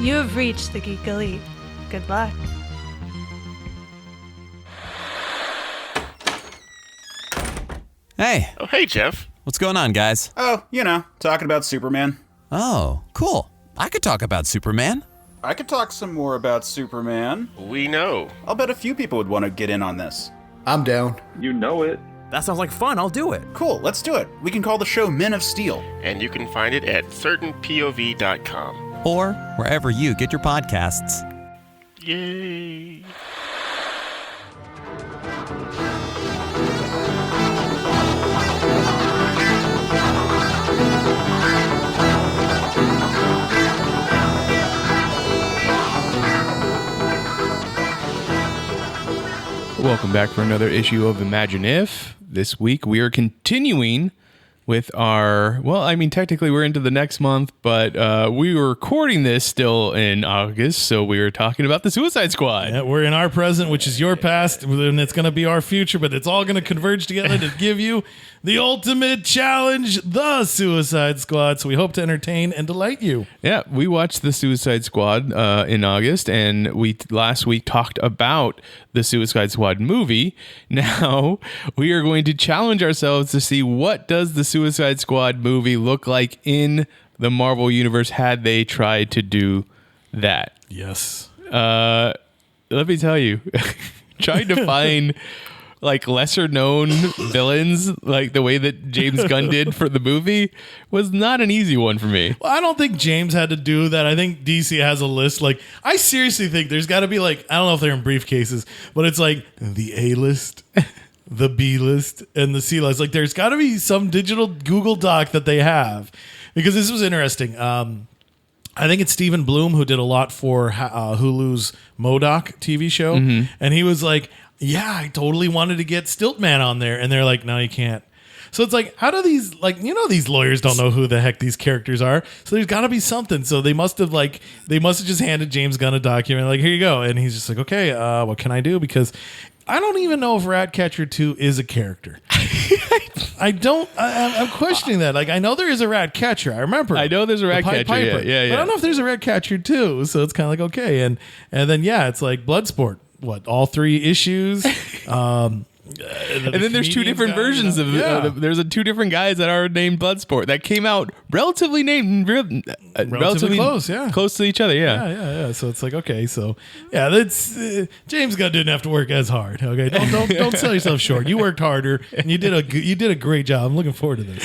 You have reached the Geek Elite. Good luck. Hey. Oh, hey, Jeff. What's going on, guys? Oh, talking about Superman. Oh, cool. I could talk about Superman. I could talk some more about Superman. We know. I'll bet a few people would want to get in on this. I'm down. You know it. That sounds like fun. I'll do it. Cool, let's do it. We can call the show Men of Steel. And you can find it at certainpov.com. Or wherever you get your podcasts. Yay. Welcome back for another issue of Imagine If. This week we are continuing with our, technically we're into the next month, but we were recording this still in August, so we were talking about the Suicide Squad. Yeah, we're in our present, which is your past, and it's going to be our future, but it's all going to converge together to give you the ultimate challenge, the Suicide Squad. So we hope to entertain and delight you. Yeah, we watched the Suicide Squad in August, and we last week talked about the Suicide Squad movie. Now we are going to challenge ourselves to see what does the Suicide Squad movie look like in the Marvel Universe had they tried to do that. Yes. Let me tell you, trying to find like lesser known villains, like the way that James Gunn did for the movie, was not an easy one for me. Well, I don't think James had to do that. I think DC has a list. Like, I seriously think there's got to be like, I don't know if they're in briefcases, but it's like the A list, the B list, and the C list. Like, there's got to be some digital Google Doc that they have, because this was interesting. I think it's Stephen Bloom who did a lot for Hulu's MODOK TV show, and he was like, yeah, I totally wanted to get Stiltman on there. And they're like, no, you can't. So it's like, how do these, these lawyers don't know who the heck these characters are. So there's got to be something. So they must have just handed James Gunn a document, like, here you go. And he's just like, okay, what can I do? Because I don't even know if Ratcatcher 2 is a character. I'm questioning that. Like, I know there is a Ratcatcher. I remember. I know there's a Ratcatcher. Yeah. But I don't know if there's a Ratcatcher 2. So it's kind of like, okay. And then, it's like Bloodsport. What, all 3 issues? And then there's 2 different versions of there's two different guys that are named Bloodsport that came out relatively close to each other. Yeah. So it's like, okay, so that's James Gunn didn't have to work as hard. Okay, don't sell yourself short. You worked harder and you did a great job. I'm looking forward to this.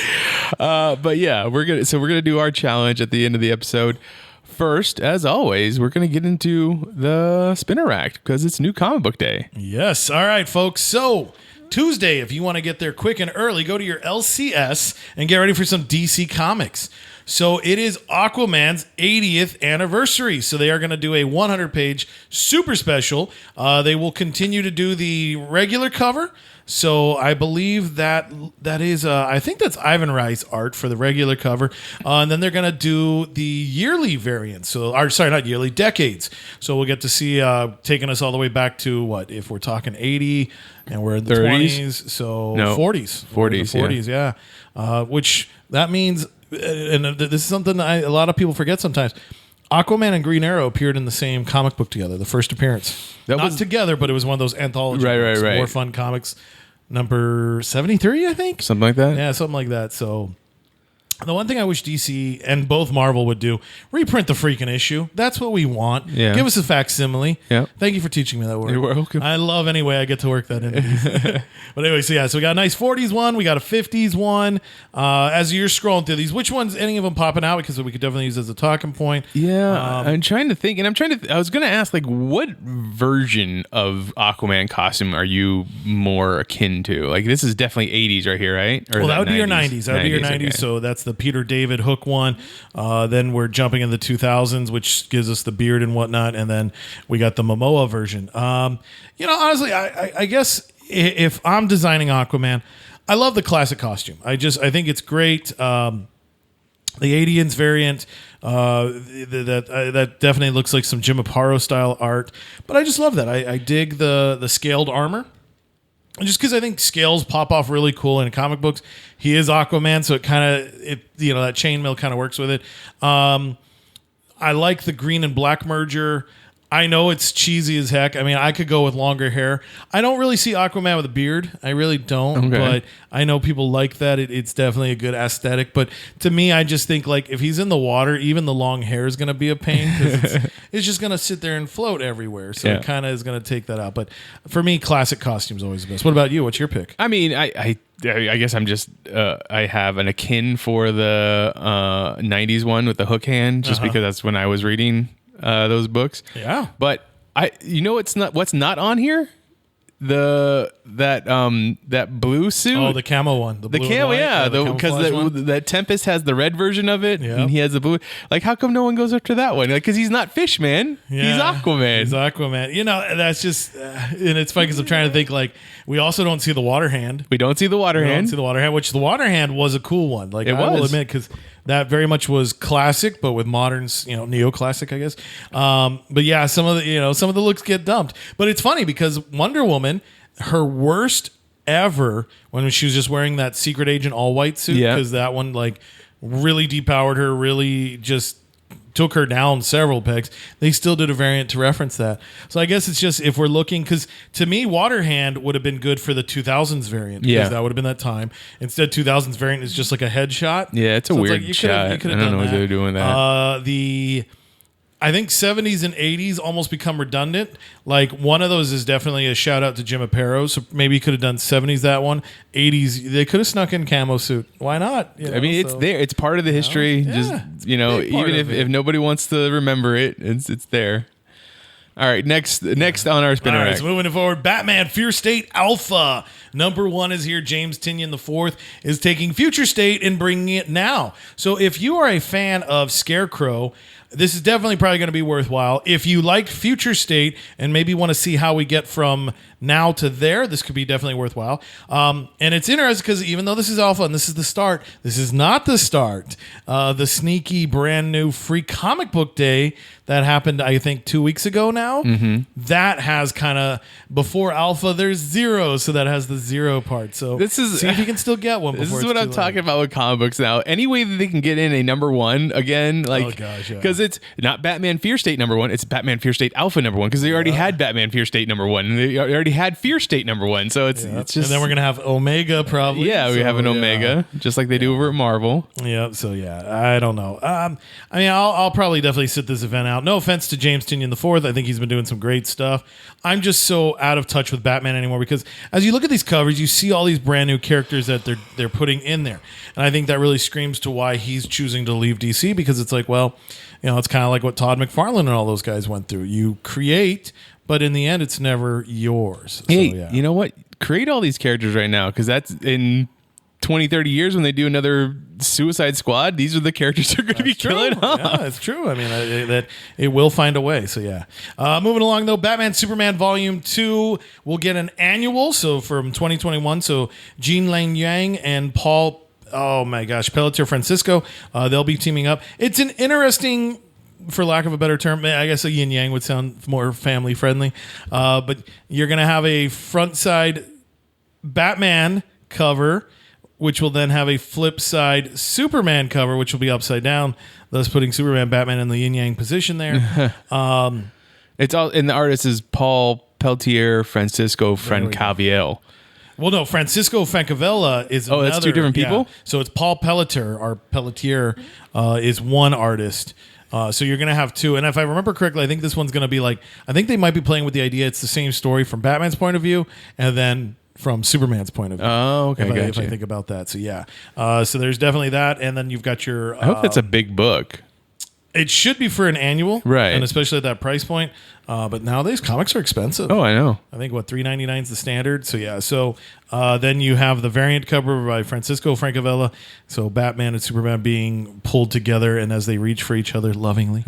But yeah, we're gonna do our challenge at the end of the episode. First, as always, we're going to get into the Spinner Rack because it's New Comic Book Day. Yes. All right, folks. So Tuesday, if you want to get there quick and early, go to your LCS and get ready for some DC Comics. So it is Aquaman's 80th anniversary. So they are going to do a 100-page super special. They will continue to do the regular cover. So I believe that is, I think that's Ivan Rice art for the regular cover. And then they're going to do the yearly variants. Not yearly, decades. So we'll get to see, taking us all the way back to what, if we're talking 80 and we're in the 30s? 20s. So no, 40s. 40s, yeah. Which that means, and this is something a lot of people forget sometimes, Aquaman and Green Arrow appeared in the same comic book together, the first appearance. Not together, but it was one of those anthology books, right. More Fun Comics, number 73, I think. Something like that? Yeah, something like that. So the one thing I wish DC and both Marvel would do, reprint the freaking issue. That's what we want. Yeah. Give us a facsimile. Yeah. Thank you for teaching me that word. You're welcome. I love anyway I get to work that in. But anyway, so we got a nice 40s one. We got a 50s one. As you're scrolling through these, which ones, any of them popping out? Because we could definitely use as a talking point. Yeah. I'm trying to think. And I was going to ask, like, what version of Aquaman costume are you more akin to? Like, this is definitely 80s right here, right? Or that would be your 90s. That would be your 90s. Okay. So that's the Peter David Hook one. Then we're jumping in the 2000s, which gives us the beard and whatnot. And then we got the Momoa version. Honestly, I guess if I'm designing Aquaman, I love the classic costume. I think it's great. The 80s variant, that definitely looks like some Jim Aparo style art. But I just love that. I dig the scaled armor. Just because I think scales pop off really cool in comic books. He is Aquaman, so it kind of, that chainmail kind of works with it. I like the green and black merger. I know it's cheesy as heck. I mean, I could go with longer hair. I don't really see Aquaman with a beard. I really don't. Okay. But I know people like that. It's definitely a good aesthetic. But to me, I just think like if he's in the water, even the long hair is going to be a pain because it's just going to sit there and float everywhere. So it kind of is going to take that out. But for me, classic costume's always the best. What about you? What's your pick? I mean, I guess I'm just I have an akin for the 90s one with the hook hand just because that's when I was reading those books. Yeah. But what's not on here? That blue suit. Oh, the camo one. The camo, yeah, because that Tempest has the red version of it, and he has the blue. Like, how come no one goes after that one? Like, because he's not Fish Man, he's Aquaman. He's Aquaman. You know, that's just, and it's funny because I'm trying to think. Like, we also don't see the water hand. We don't see the water hand. Which the water hand was a cool one. Like, I will admit, because that very much was classic, but with moderns, neoclassic, I guess. But yeah, some of the looks get dumped. But it's funny because Wonder Woman, her worst ever when she was just wearing that secret agent all white suit, because that one like really depowered her, really just took her down several pegs. They still did a variant to reference that. So I guess it's just if we're looking, because to me, Waterhand would have been good for the 2000s variant, because that would have been that time. Instead, 2000s variant is just like a headshot. Yeah, it's a weird shot. I don't know what they're doing that. I think 70s and 80s almost become redundant. Like, one of those is definitely a shout out to Jim Aparo. So maybe you could have done 70s that one. 80s, they could have snuck in camo suit. Why not? It's there. It's part of the history. Just, even if nobody wants to remember it, it's there. All right, next on our spinner. All right, so moving forward, Batman Fear State Alpha. Number 1 is here. James Tynion IV is taking Future State and bringing it now. So if you are a fan of Scarecrow, this is definitely probably going to be worthwhile. If you liked Future State and maybe want to see how we get from now to there, this could be definitely worthwhile. And it's interesting because even though this is alpha and this is the start, this is not the start. The sneaky brand new free comic book day that happened, I think, 2 weeks ago now. Mm-hmm. That has kind of, before alpha, there's 0. So that has the 0 part. So see if you can still get one. This is what I'm talking about with comic books now. Any way that they can get in a number 1 again, like, oh gosh, because it's not Batman Fear State number 1, it's Batman Fear State Alpha number 1, because they already had Batman Fear State number 1, and they already had Fear State number 1. So it's just, and then we're gonna have Omega probably. Yeah, we have an Omega, just like they do over at Marvel. Yeah. So I don't know. I mean, I'll probably definitely sit this event out. No offense to James Tynion IV. I think he's been doing some great stuff. I'm just so out of touch with Batman anymore because as you look at these covers, you see all these brand new characters that they're putting in there, and I think that really screams to why he's choosing to leave DC, because it's like, well, it's kind of like what Todd McFarlane and all those guys went through. You create, but in the end, it's never yours. Hey, you know what? Create all these characters right now, because that's in 20, 30 years when they do another Suicide Squad, these are the characters they're going to be killing off. Yeah, it's true. I mean, it will find a way. So, yeah. Moving along, though, Batman Superman Volume 2 will get an annual, so from 2021. So, Jean Lane Yang and Paul, oh my gosh, Pelletier Francisco, they'll be teaming up. It's an interesting, for lack of a better term, I guess a yin yang would sound more family friendly. But you're going to have a front side Batman cover, which will then have a flip side Superman cover, which will be upside down, thus putting Superman, Batman in the yin yang position there. It's all, and the artist is Paul Pelletier Francisco Francaviel. Well, no, Francisco Francavilla is another. Oh, that's two different people? Yeah. So it's Paul Pelletier is one artist. So you're going to have two. And if I remember correctly, I think this one's going to be like, I think they might be playing with the idea it's the same story from Batman's point of view and then from Superman's point of view. Oh, okay. If I think about that. So, yeah. So there's definitely that. And then you've got your... I hope that's a big book. It should be for an annual. Right. And especially at that price point. But nowadays, comics are expensive. Oh, I know. I think, $3.99 is the standard. So, yeah. So then you have the variant cover by Francisco Francavilla. So Batman and Superman being pulled together and as they reach for each other lovingly.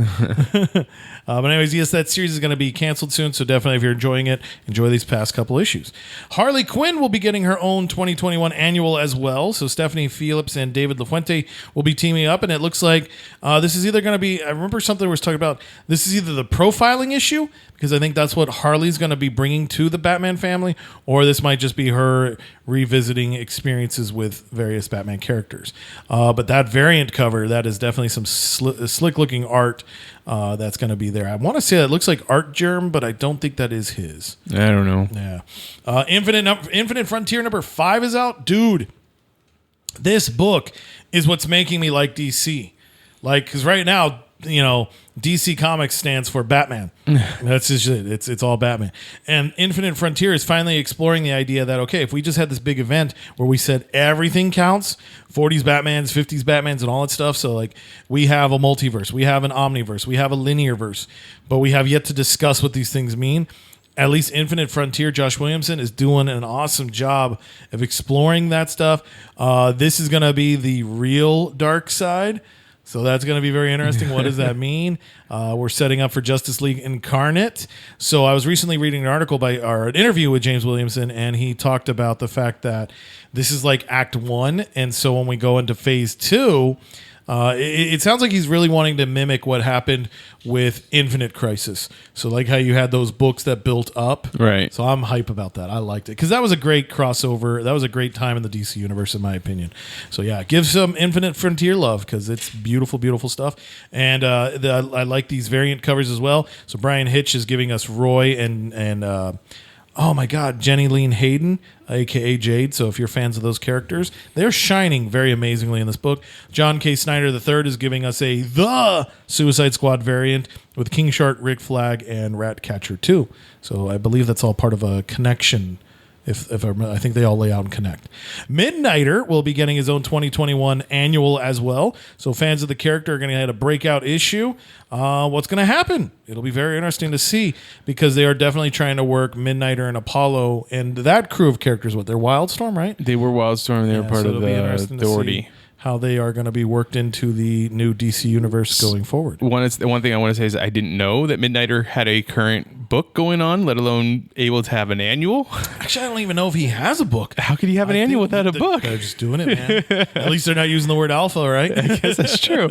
But anyways, yes, that series is going to be canceled soon. So definitely, if you're enjoying it, enjoy these past couple issues. Harley Quinn will be getting her own 2021 annual as well. So Stephanie Phillips and David LaFuente will be teaming up. And it looks like this is either going to be, I remember something was talking about, this is either the profiling issue because I think that's what Harley's going to be bringing to the Batman family, or this might just be her revisiting experiences with various Batman characters. But that variant cover, that is definitely some slick-looking art that's going to be there. I want to say that looks like Art Germ, but I don't think that is his. I don't know. Yeah. Infinite Frontier number 5 is out. Dude, this book is what's making me like DC. Like, because right now, DC Comics stands for Batman. That's just it. It's all Batman. And Infinite Frontier is finally exploring the idea that, okay, if we just had this big event where we said everything counts, 40s Batmans, 50s Batmans, and all that stuff. So, like, we have a multiverse, we have an omniverse, we have a linear verse, but we have yet to discuss what these things mean. At least Infinite Frontier, Josh Williamson is doing an awesome job of exploring that stuff. This is going to be the real dark side. So that's going to be very interesting. What does that mean? We're setting up for Justice League Incarnate. So I was recently reading an article an interview with James Williamson, and he talked about the fact that this is like Act 1. And so when we go into Phase 2, it sounds like he's really wanting to mimic what happened with Infinite Crisis. So like how you had those books that built up. Right. So I'm hype about that. I liked it because that was a great crossover. That was a great time in the DC universe, in my opinion. So yeah, give some Infinite Frontier love because it's beautiful, beautiful stuff. And I like these variant covers as well. So Brian Hitch is giving us Roy and oh my God, Jenny Lene Hayden, a.k.a. Jade. So if you're fans of those characters, they're shining very amazingly in this book. John K. Snyder III is giving us The Suicide Squad variant with King Shark, Rick Flag, and Ratcatcher 2. So I believe that's all part of a connection. I think they all lay out and connect. Midnighter will be getting his own 2021 annual as well. So fans of the character are going to get a breakout issue. What's going to happen? It'll be very interesting to see because they are definitely trying to work Midnighter and Apollo and that crew of characters. They're Wildstorm, right? They were Wildstorm. They were part of the Authority. How they are going to be worked into the new DC universe going forward. One thing I want to say is I didn't know that Midnighter had a current book going on, let alone able to have an annual. Actually, I don't even know if he has a book. How could he have an annual without a book? They're just doing it, man. At least they're not using the word alpha, right? I guess that's true.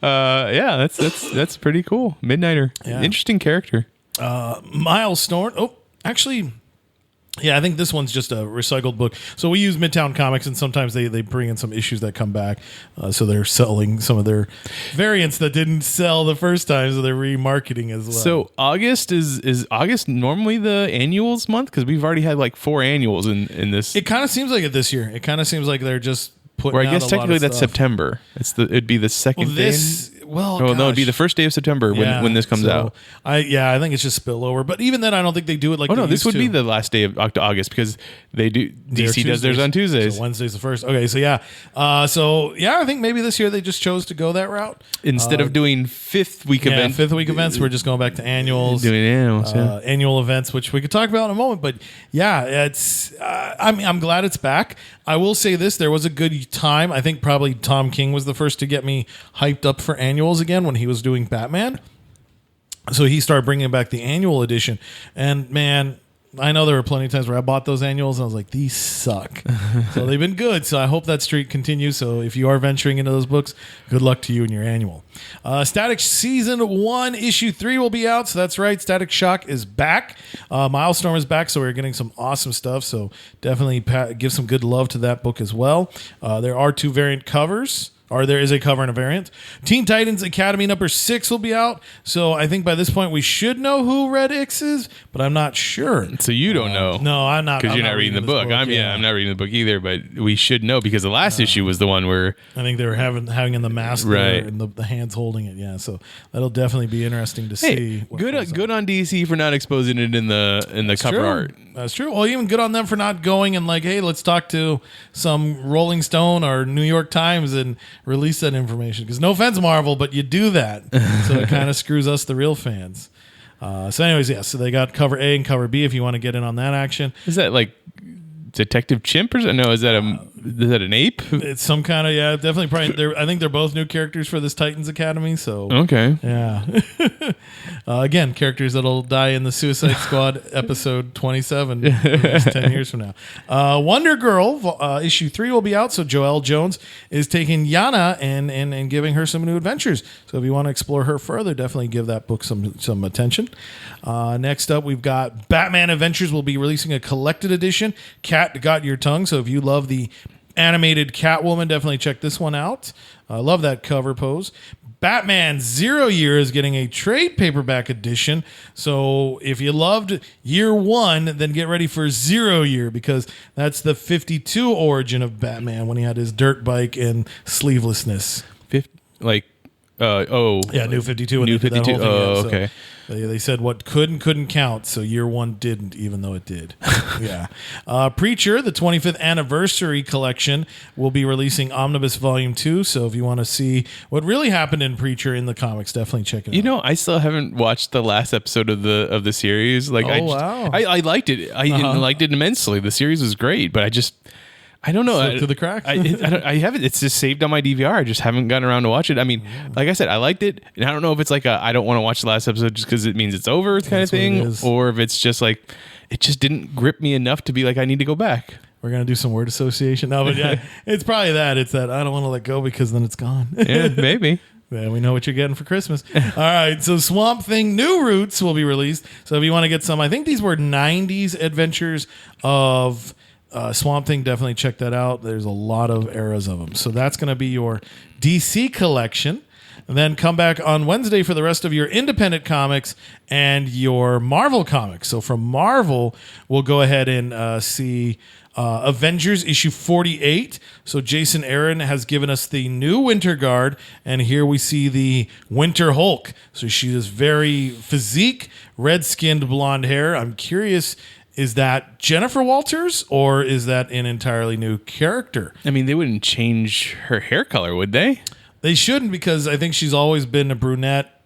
Yeah, that's pretty cool. Midnighter, interesting character. Miles Storm. Oh, actually. Yeah, I think this one's just a recycled book. So we use Midtown Comics, and sometimes they bring in some issues that come back. So they're selling some of their variants that didn't sell the first time, so they're remarketing as well. So August is August normally the annuals month? Because we've already had like 4 annuals in this. It kind of seems like it this year. It kind of seems like they're just putting Or I guess out a technically lot of that's stuff. September. It'd be the second day. No, it'd be the first day of September when this comes out. I think it's just spillover. But even then, I don't think they do it like. Oh no, they this used would be to. the last day of August because they do. DC does theirs on Tuesdays. So Wednesday's the first. Okay, so yeah, I think maybe this year they just chose to go that route instead of doing fifth week events. Fifth week events. We're just going back to annuals. Doing annuals, annual events, which we could talk about in a moment. But yeah, it's. I'm glad it's back. I will say this: there was a good time. I think probably Tom King was the first to get me hyped up for annuals again when he was doing Batman. So he started bringing back the annual edition, and man, I know there were plenty of times where I bought those annuals and I was like, these suck. So they've been good. So I hope that streak continues. So if you are venturing into those books, good luck to you in your annual. Static Season 1, Issue 3 will be out. So that's right. Static Shock is back. Milestorm is back. So we're getting some awesome stuff. So definitely give some good love to that book as well. There are 2 variant covers. Or there is a cover and a variant. Teen Titans Academy number 6 will be out. So I think by this point we should know who Red X is, but I'm not sure. So you don't know. No, I'm not. Because you're not reading the book. I'm not reading the book either, but we should know because the last issue was the one where I think they were having in the mask right. there and the hands holding it. Yeah, so that'll definitely be interesting to see. Good on DC for not exposing it in the cover art. That's true. Well, even good on them for not going and like, hey, let's talk to some Rolling Stone or New York Times and release that information. Because no offense, Marvel, but you do that. So it kind of screws us, the real fans. So anyways, yeah, so they got cover A and cover B if you want to get in on that action. Is that like Detective Chimp or no? Is that Is that an ape? It's some kind of definitely probably. I think they're both new characters for this Titans Academy. So Okay. yeah, again, characters that'll die in the Suicide Squad episode 27, 10 years from now. Wonder Girl issue 3 will be out. So Joelle Jones is taking Yana and giving her some new adventures. So if you want to explore her further, definitely give that book some attention. Next up, we've got Batman Adventures will be releasing a collected edition. Cat Got Your Tongue. So if you love the animated Catwoman, definitely check this one out. I love that cover pose. Batman 0 Year is getting a trade paperback edition. So if you loved Year 1, then get ready for 0 Year, because that's the 52 origin of Batman when he had his dirt bike and sleevelessness. New 52. New 52. Okay. They said what could and couldn't count, so Year 1 didn't, even though it did. Yeah. Preacher, the 25th anniversary collection, will be releasing Omnibus Volume 2. So if you want to see what really happened in Preacher in the comics, definitely check it out. You know, I still haven't watched the last episode of the series. Like, wow. I liked it. I liked it immensely. The series was great, but I don't know. Slipped through the cracks. I haven't. It's just saved on my DVR. I just haven't gotten around to watch it. I mean, like I said, I liked it, and I don't know if it's like I don't want to watch the last episode just because it means it's over kind of thing, or if it's just like it just didn't grip me enough to be like I need to go back. We're gonna do some word association. No, but yeah, it's probably that. It's that I don't want to let go because then it's gone. Yeah, maybe. Yeah, we know what you're getting for Christmas. All right, so Swamp Thing New Roots will be released. So if you want to get some, I think these were 90s adventures of Swamp Thing, definitely check that out. There's a lot of eras of them. So that's going to be your DC collection. And then come back on Wednesday for the rest of your independent comics and your Marvel comics. So from Marvel, we'll go ahead and see Avengers issue 48. So Jason Aaron has given us the new Winter Guard, and here we see the Winter Hulk. So she is very physique, red-skinned blonde hair. I'm curious, is that Jennifer Walters or is that an entirely new character? I mean, they wouldn't change her hair color, would they? They shouldn't, because I think she's always been a brunette.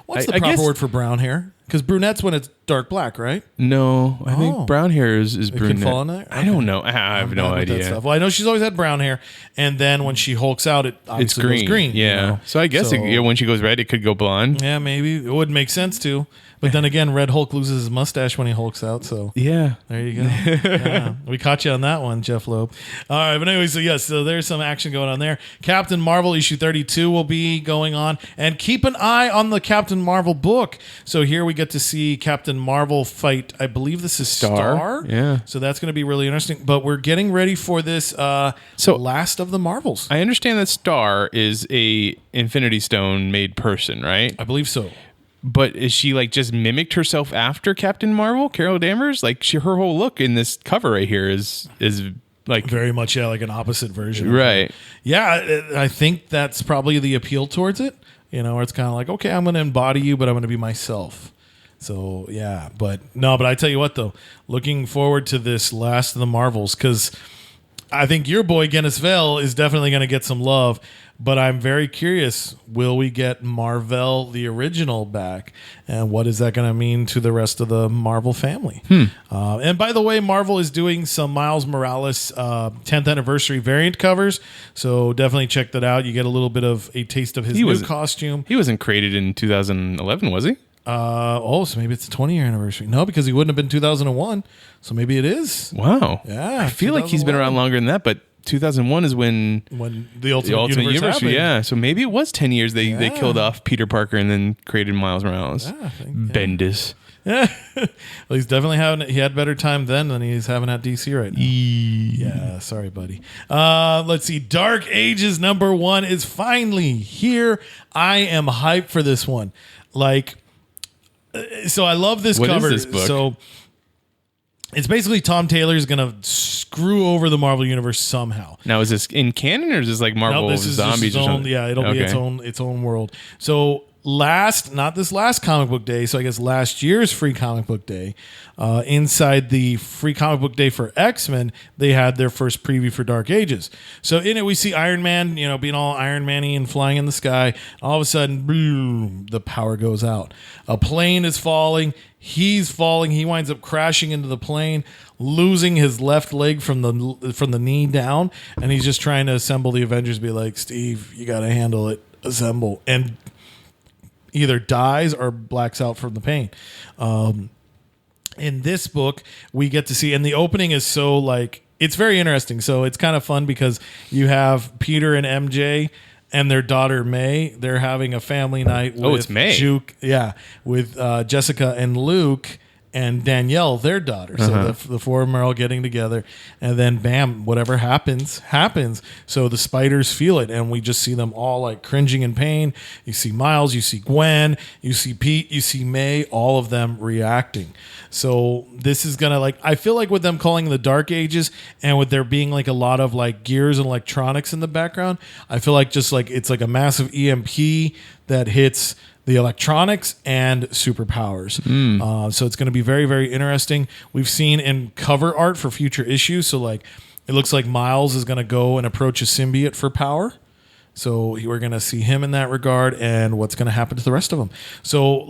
What's the proper word for brown hair? Because brunette's when it's dark black, right? No, I think brown hair is brunette. Can fall in there? I don't know. I have no idea. Well, I know she's always had brown hair, and then when she hulks out, it's green. Goes green. Yeah. You know? So I guess when she goes red, it could go blonde. Yeah, maybe it would make sense too. But then again, Red Hulk loses his mustache when he hulks out. So yeah, there you go. Yeah. We caught you on that one, Jeff Loeb. All right, but anyway, so yes, so there's some action going on there. Captain Marvel issue 32 will be going on, and keep an eye on the Captain Marvel book. So here we get to see Captain Marvel fight. I believe this is Star. Yeah. So that's going to be really interesting. But we're getting ready for this. Last of the Marvels. I understand that Star is a Infinity Stone made person, right? I believe so. But is she like just mimicked herself after Captain Marvel, Carol Danvers? Like her whole look in this cover right here is like very much like an opposite version, right? Yeah, I think that's probably the appeal towards it. You know, where it's kind of like, okay, I'm going to embody you, but I'm going to be myself. So yeah, but I tell you what though, looking forward to this Last of the Marvels, because I think your boy Guinness Vale is definitely going to get some love. But I'm very curious, will we get Marvel, the original, back? And what is that going to mean to the rest of the Marvel family? And by the way, Marvel is doing some Miles Morales 10th anniversary variant covers. So definitely check that out. You get a little bit of a taste of his new costume. He wasn't created in 2011, was he? So maybe it's the 20-year anniversary. No, because he wouldn't have been 2001. So maybe it is. Wow. Yeah. I feel like he's been around longer than that, but 2001 is when the Ultimate Universe happened. Yeah, so maybe it was 10 years they killed off Peter Parker and then created Miles Morales. Yeah, Bendis. Yeah. Well, he's definitely he had better time then than he's having at DC right now. Yeah, sorry, buddy. Let's see. Dark Ages #1 is finally here. I am hyped for this one. So I love this cover. What is this book? So it's basically Tom Taylor's going to screw over the Marvel Universe somehow. Now, is this in canon or is this like Marvel this is Zombies or something? Yeah, it'll be its own world. So not this last comic book day, so I guess last year's free comic book day, inside the free comic book day for X-Men, they had their first preview for Dark Ages. So in it, we see Iron Man, being all Iron Man-y and flying in the sky. All of a sudden, boom, the power goes out. A plane is falling. He's falling. He winds up crashing into the plane, losing his left leg from the knee down, and he's just trying to assemble the Avengers, be like, Steve, you got to handle it. Assemble. And either dies or blacks out from the pain. In this book, we get to see, and the opening is so it's very interesting. So it's kind of fun because you have Peter and MJ and their daughter May. They're having a family night with it's May. Juke, with Jessica and Luke and Danielle, their daughter. So the four of them are all getting together, and then bam, whatever happens. So the spiders feel it, and we just see them all cringing in pain. You see Miles, you see Gwen, you see Pete, you see May, all of them reacting. So this is gonna I feel like with them calling the Dark Ages, and with there being a lot of gears and electronics in the background, I feel like it's a massive EMP that hits the electronics and superpowers. So it's going to be very, very interesting. We've seen in cover art for future issues. So it looks like Miles is going to go and approach a symbiote for power. So we're going to see him in that regard, and what's going to happen to the rest of them. So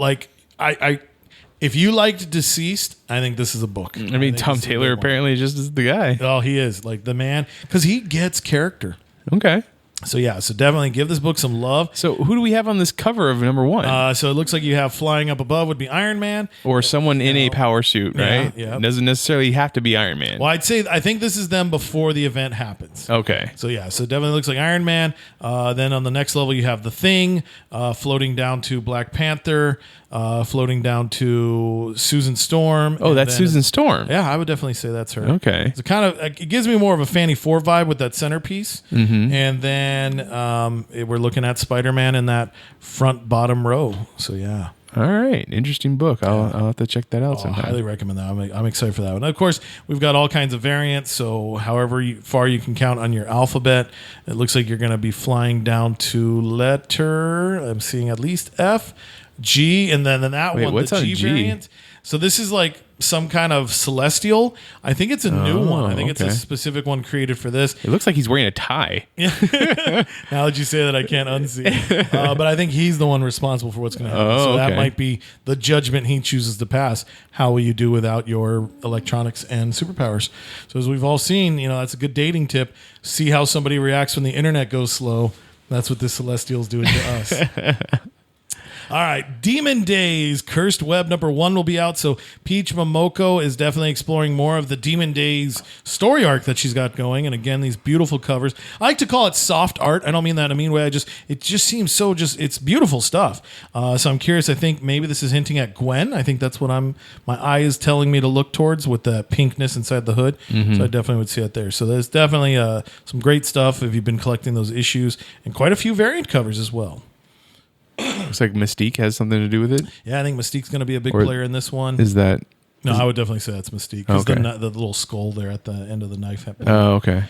if you liked Deceased, I think this is a book. I mean, Tom Taylor apparently just is the guy. Oh, he is the man, because he gets character. Okay. So definitely give this book some love. So who do we have on this cover of number 1? So it looks like you have flying up above would be Iron Man. Or someone in a power suit, right? Yeah. It doesn't necessarily have to be Iron Man. Well, I think this is them before the event happens. Okay. So definitely looks like Iron Man. Then on the next level, you have the Thing floating down to Black Panther, floating down to Susan Storm. Oh, that's Susan Storm. Yeah, I would definitely say that's her. Okay. It's kind of it gives me more of a Fanny 4 vibe with that centerpiece. Mm-hmm. And then we're looking at Spider-Man in that front bottom row. So yeah. All right, interesting book. I'll have to check that out I sometime. highly recommend that. I'm excited for that one. Of course, we've got all kinds of variants. So however far you can count on your alphabet, it looks like you're going to be flying down to letter. I'm seeing at least F, G, and then that Wait, one, what's the on G G? variant. So this is some kind of celestial. I think it's a new one. I think it's a okay. specific one created for this. It looks like he's wearing a tie. Now that you say that, I can't unsee. But I think he's the one responsible for what's going to happen. So that okay. might be the judgment he chooses to pass. How will you do without your electronics and superpowers? So as we've all seen, that's a good dating tip. See how somebody reacts when the internet goes slow. That's what this Celestial's doing to us. All right, Demon Days, Cursed Web number 1 will be out. So Peach Momoko is definitely exploring more of the Demon Days story arc that she's got going. And again, these beautiful covers. I like to call it soft art. I don't mean that in a mean way. It just seems so it's beautiful stuff. So I'm curious. I think maybe this is hinting at Gwen. I think that's what my eye is telling me to look towards with the pinkness inside the hood. Mm-hmm. So I definitely would see it there. So there's definitely some great stuff if you've been collecting those issues, and quite a few variant covers as well. Looks like Mystique has something to do with it. Yeah, I think Mystique's going to be a big player in this one. Is that? No, I would definitely say that's Mystique. Because Okay. the little skull there at the end of the knife. Oh, okay.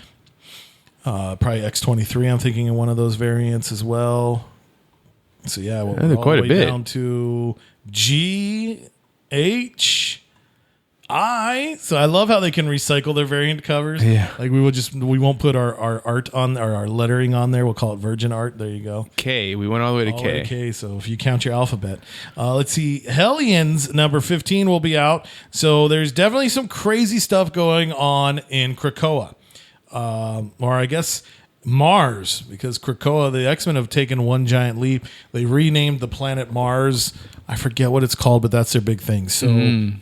Probably X-23, I'm thinking in one of those variants as well. So yeah, they're we're quite all a the way bit. down to G, H, I. So I love how they can recycle their variant covers. Yeah. We won't put our art on, or our lettering on there. We'll call it virgin art. There you go. K. We went all the way to All K. okay, so if you count your alphabet. Let's see. Hellions number 15 will be out. So there's definitely some crazy stuff going on in Krakoa. Or I guess Mars, because Krakoa, the X-Men have taken one giant leap. They renamed the planet Mars. I forget what it's called, but that's their big thing. So...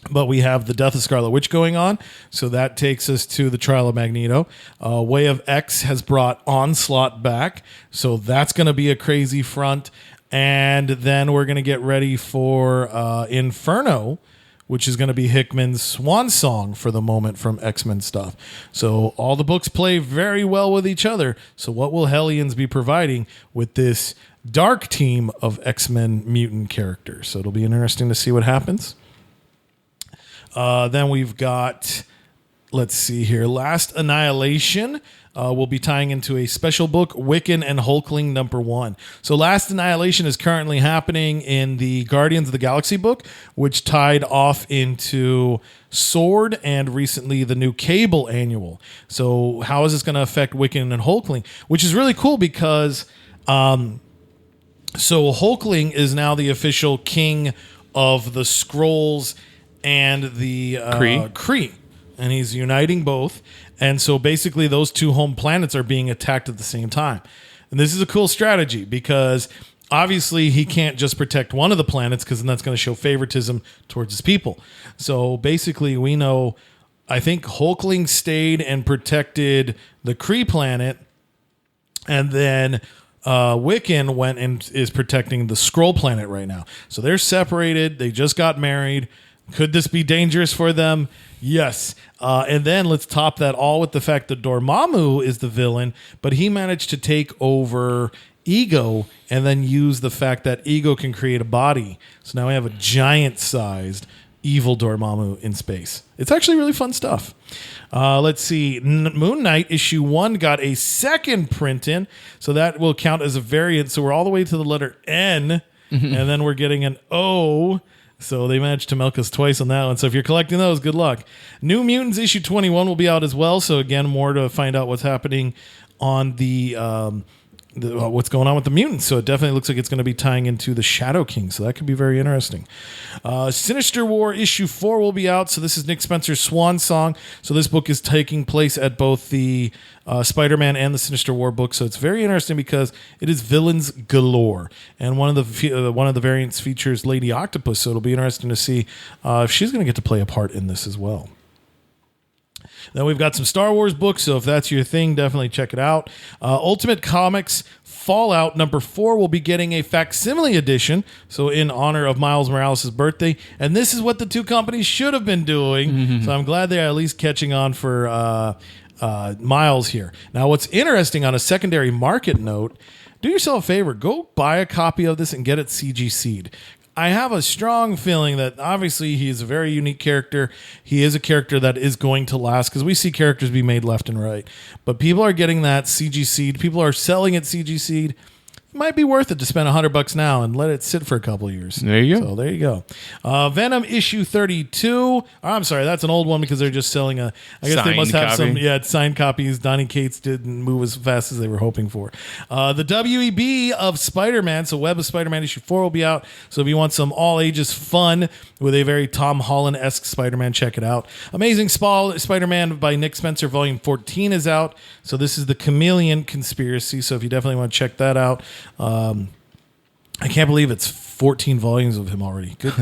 But we have the Death of Scarlet Witch going on. So that takes us to the Trial of Magneto. Way of X has brought Onslaught back. So that's going to be a crazy front. And then we're going to get ready for Inferno, which is going to be Hickman's swan song for the moment from X-Men stuff. So all the books play very well with each other. So what will Hellions be providing with this dark team of X-Men mutant characters? So it'll be interesting to see what happens. Then we've got, let's see here, Last Annihilation. will be tying into a special book, Wiccan and Hulkling #1. So Last Annihilation is currently happening in the Guardians of the Galaxy book, which tied off into Sword and recently the new Cable annual. So how is this going to affect Wiccan and Hulkling? Which is really cool because so Hulkling is now the official king of the Skrulls and the Kree. And he's uniting both. And so basically those two home planets are being attacked at the same time. And this is a cool strategy because obviously he can't just protect one of the planets because then that's going to show favoritism towards his people. So basically we know, I think Hulkling stayed and protected the Kree planet, and then Wiccan went and is protecting the Skrull planet right now. So they're separated. They just got married. Could this be dangerous for them? Yes. And then let's top that all with the fact that Dormammu is the villain, but he managed to take over Ego and then use the fact that Ego can create a body. So now we have a giant-sized evil Dormammu in space. It's actually really fun stuff. Let's see. Moon Knight issue 1 got a second print in, so that will count as a variant. So we're all the way to the letter N, and then we're getting an O. So they managed to milk us twice on that one. So if you're collecting those, good luck. New Mutants issue 21 will be out as well. So again, more to find out what's happening on the what's going on with the mutants. So it definitely looks like it's going to be tying into the Shadow King. So that could be very interesting. Sinister War issue 4 will be out. So this is Nick Spencer's swan song. So this book is taking place at both the Spider-Man and the Sinister War book. So it's very interesting because it is villains galore. And one of the variants features Lady Octopus. So it'll be interesting to see if she's going to get to play a part in this as well. Then we've got some Star Wars books, so if that's your thing, definitely check it out. Ultimate Comics Fallout #4 will be getting a facsimile edition, so in honor of Miles Morales' birthday. And this is what the two companies should have been doing, so I'm glad they are at least catching on for Miles here. Now, what's interesting on a secondary market note, do yourself a favor, go buy a copy of this and get it CGC'd. I have a strong feeling that obviously he is a very unique character. He is a character that is going to last because we see characters be made left and right. But people are getting that CGC'd. People are selling it CGC'd. It might be worth it to spend $100 now and let it sit for a couple of years. There you go. So there you go. Venom issue 32. I'm sorry, that's an old one because they're just selling a. I guess they must have copy. some signed copies. Donny Cates didn't move as fast as they were hoping for. The WEB of Spider-Man, so Web of Spider-Man issue 4 will be out. So if you want some all ages fun with a very Tom Holland-esque Spider-Man, check it out. Amazing Spider-Man by Nick Spencer, volume 14 is out. So this is the Chameleon Conspiracy. So if you definitely want to check that out. I can't believe it's 14 volumes of him already. Good.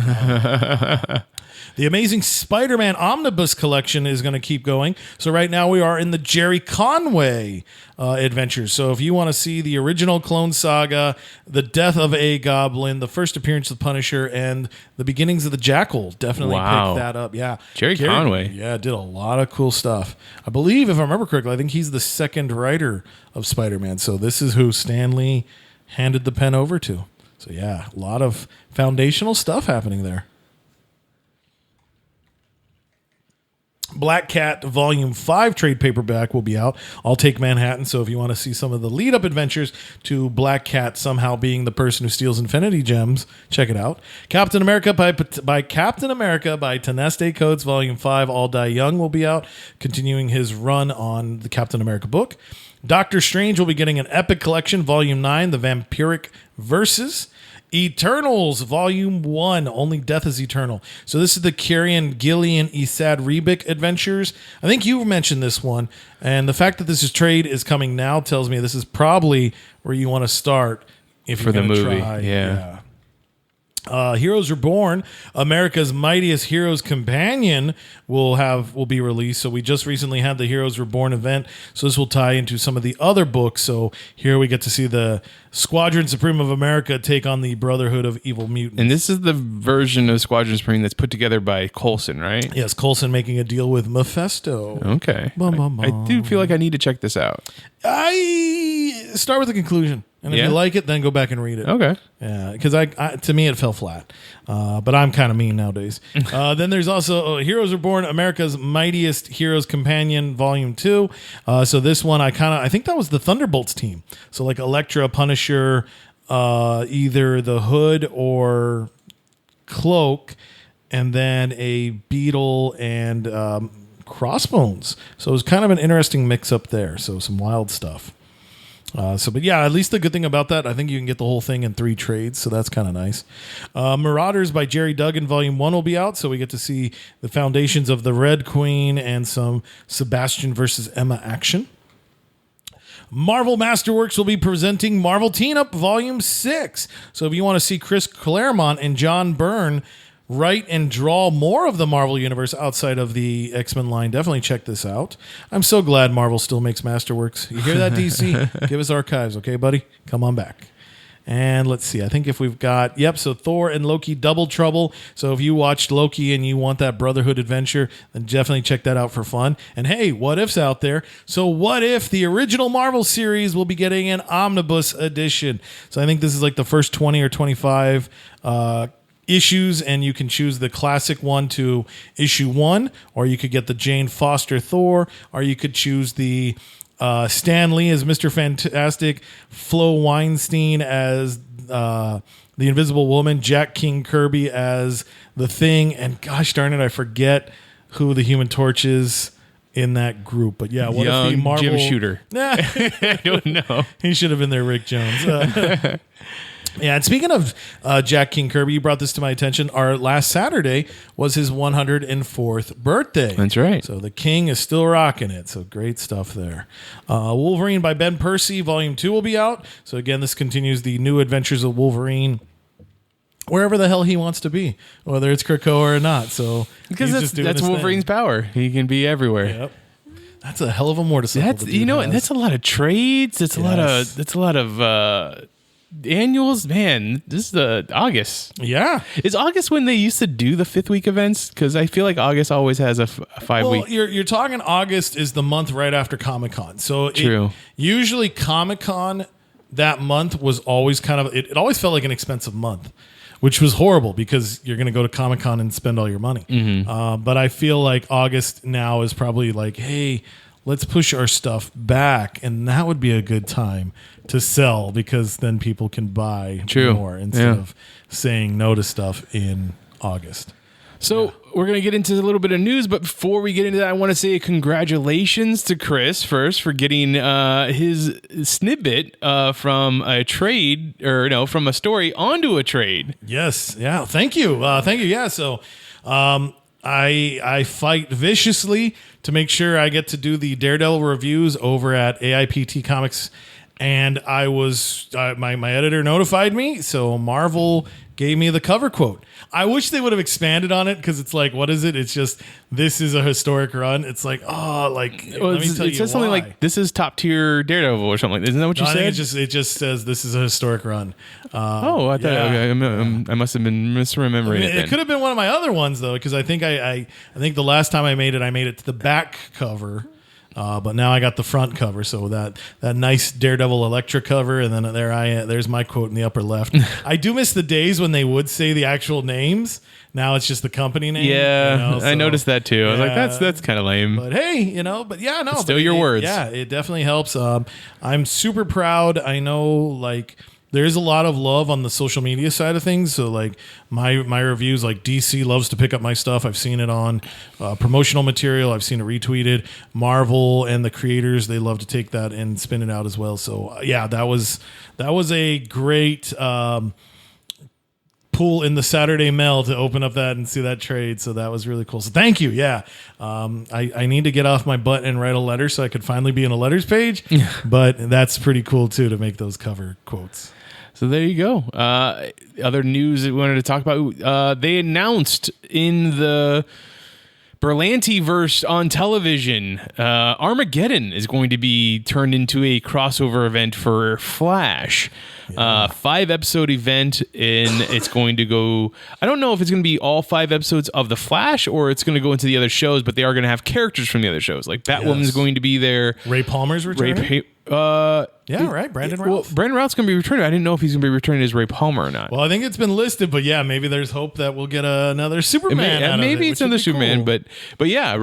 The Amazing Spider-Man Omnibus Collection is going to keep going. So right now we are in the Jerry Conway adventures. So if you want to see the original Clone Saga, the death of a Goblin, the first appearance of the Punisher, and the beginnings of the Jackal, definitely pick that up. Yeah, Jerry Conway. Yeah, did a lot of cool stuff. I believe, if I remember correctly, I think he's the second writer of Spider-Man. So this is who Stan Lee handed the pen over to. So yeah, a lot of foundational stuff happening there. Black Cat Volume 5 trade paperback will be out. I'll Take Manhattan. So if you want to see some of the lead-up adventures to Black Cat somehow being the person who steals Infinity Gems, check it out. Captain America by Captain America by Ta-Nehisi Coates Volume 5 All Die Young will be out, continuing his run on the Captain America book. Doctor Strange will be getting an Epic Collection Volume 9, The Vampiric Verses. Eternals Volume 1, Only Death is Eternal. So this is the Kieran Gillian Esad Rebic adventures. I think you mentioned this one, and the fact that this is trade is coming now tells me this is probably where you want to start if for you're the movie. try. Yeah. Heroes Reborn, America's Mightiest Heroes Companion will be released. So we just recently had the Heroes Reborn event. So this will tie into some of the other books. So here we get to see the Squadron Supreme of America take on the Brotherhood of Evil Mutants. And this is the version of Squadron Supreme that's put together by Coulson, right? Yes, Coulson making a deal with Mephisto. Okay. I do feel like I need to check this out. I start with the conclusion. And if you like it, then go back and read it. Okay. Yeah, because to me it fell flat, but I'm kind of mean nowadays. Then there's also Heroes Reborn, America's Mightiest Heroes Companion, Volume 2. So this one I think that was the Thunderbolts team. So like Elektra, Punisher, either the Hood or Cloak, and then a Beetle and Crossbones. So it was kind of an interesting mix up there. So some wild stuff. But yeah, at least the good thing about that, I think you can get the whole thing in 3 trades, so that's kind of nice. Marauders by Jerry Duggan, Volume 1 will be out, so we get to see the foundations of the Red Queen and some Sebastian versus Emma action. Marvel Masterworks will be presenting Marvel Teen Up Volume 6. So if you want to see Chris Claremont and John Byrne write and draw more of the Marvel Universe outside of the X-Men line, definitely check this out. I'm so glad Marvel still makes Masterworks. You hear that, DC? Give us archives, okay, buddy? Come on back. And let's see. I think if we've got... so Thor and Loki Double Trouble. So if you watched Loki and you want that Brotherhood adventure, then definitely check that out for fun. And hey, what if's out there? So what if the original Marvel series will be getting an omnibus edition? So I think this is like the first 20 or 25 issues, and you can choose the classic one to issue 1, or you could get the Jane Foster Thor, or you could choose the Stan Lee as Mr. Fantastic, Flo Weinstein as the Invisible Woman, Jack King Kirby as the Thing, and gosh darn it, I forget who the Human Torch is in that group. But yeah, what if the Marvel Jim Shooter? I don't know. He should have been there, Rick Jones. Yeah, and speaking of Jack King Kirby, you brought this to my attention. Our last Saturday was his 104th birthday. That's right. So the King is still rocking it. So great stuff there. Wolverine by Ben Percy, Volume 2 will be out. So again, this continues the new adventures of Wolverine wherever the hell he wants to be, whether it's Krakoa or not. So because that's Wolverine's power. He can be everywhere. Yep. That's a hell of a motorcycle. And that's a lot of trades. It's a lot of annuals. Man, this is August. Yeah. Is August when they used to do the 5th week events? Because I feel like August always has a 5 week. Well, you're talking August is the month right after Comic-Con. So true. Usually Comic-Con that month was always kind of, it always felt like an expensive month, which was horrible because you're going to go to Comic-Con and spend all your money. Mm-hmm. But I feel like August now is probably like, hey, let's push our stuff back. And that would be a good time to sell because then people can buy more instead of saying no to stuff in August. So we're going to get into a little bit of news, but before we get into that, I want to say congratulations to Chris first for getting his snippet from a trade, from a story onto a trade. Yes. Yeah. Thank you. Thank you. Yeah. So I fight viciously to make sure I get to do the Daredevil reviews over at AIPT Comics. And I was my editor notified me, so Marvel gave me the cover quote. I wish they would have expanded on it because it's like, what is it? It's just, this is a historic run. It's like, let me tell you. It says something like, this is top tier Daredevil or something like that. Isn't that what you said? I think it just says this is a historic run. I thought I must have been misremembering it. It could have been one of my other ones though, because I think I think the last time I made it to the back cover. But now I got the front cover, so that nice Daredevil Elektra cover, and then there's my quote in the upper left. I do miss the days when they would say the actual names. Now it's just the company name. Yeah, I noticed that too. I was like, that's kind of lame. But hey, it's still your words. Yeah, it definitely helps. I'm super proud. I know, there is a lot of love on the social media side of things. So my reviews, DC loves to pick up my stuff. I've seen it on promotional material. I've seen it retweeted. Marvel and the creators, they love to take that and spin it out as well. So that was a great pull in the Saturday mail to open up that and see that trade. So that was really cool. So thank you. Yeah. I need to get off my butt and write a letter so I could finally be in a letters page, but that's pretty cool too, to make those cover quotes. So there you go. Other news that we wanted to talk about. They announced in the Berlanti-verse on television, Armageddon is going to be turned into a crossover event for Flash. 5-episode event, and it's going to go... I don't know if it's going to be all 5 episodes of The Flash or it's going to go into the other shows, but they are going to have characters from the other shows. Like Batwoman's going to be there. Ray Palmer's returning? Yeah, right. Brandon Well, Routh. Brandon Routh's going to be returning. I didn't know if he's going to be returning as Ray Palmer or not. Well, I think it's been listed, but yeah, maybe there's hope that we'll get another Superman. out Maybe of it, it's another which would be Superman, cool. but yeah,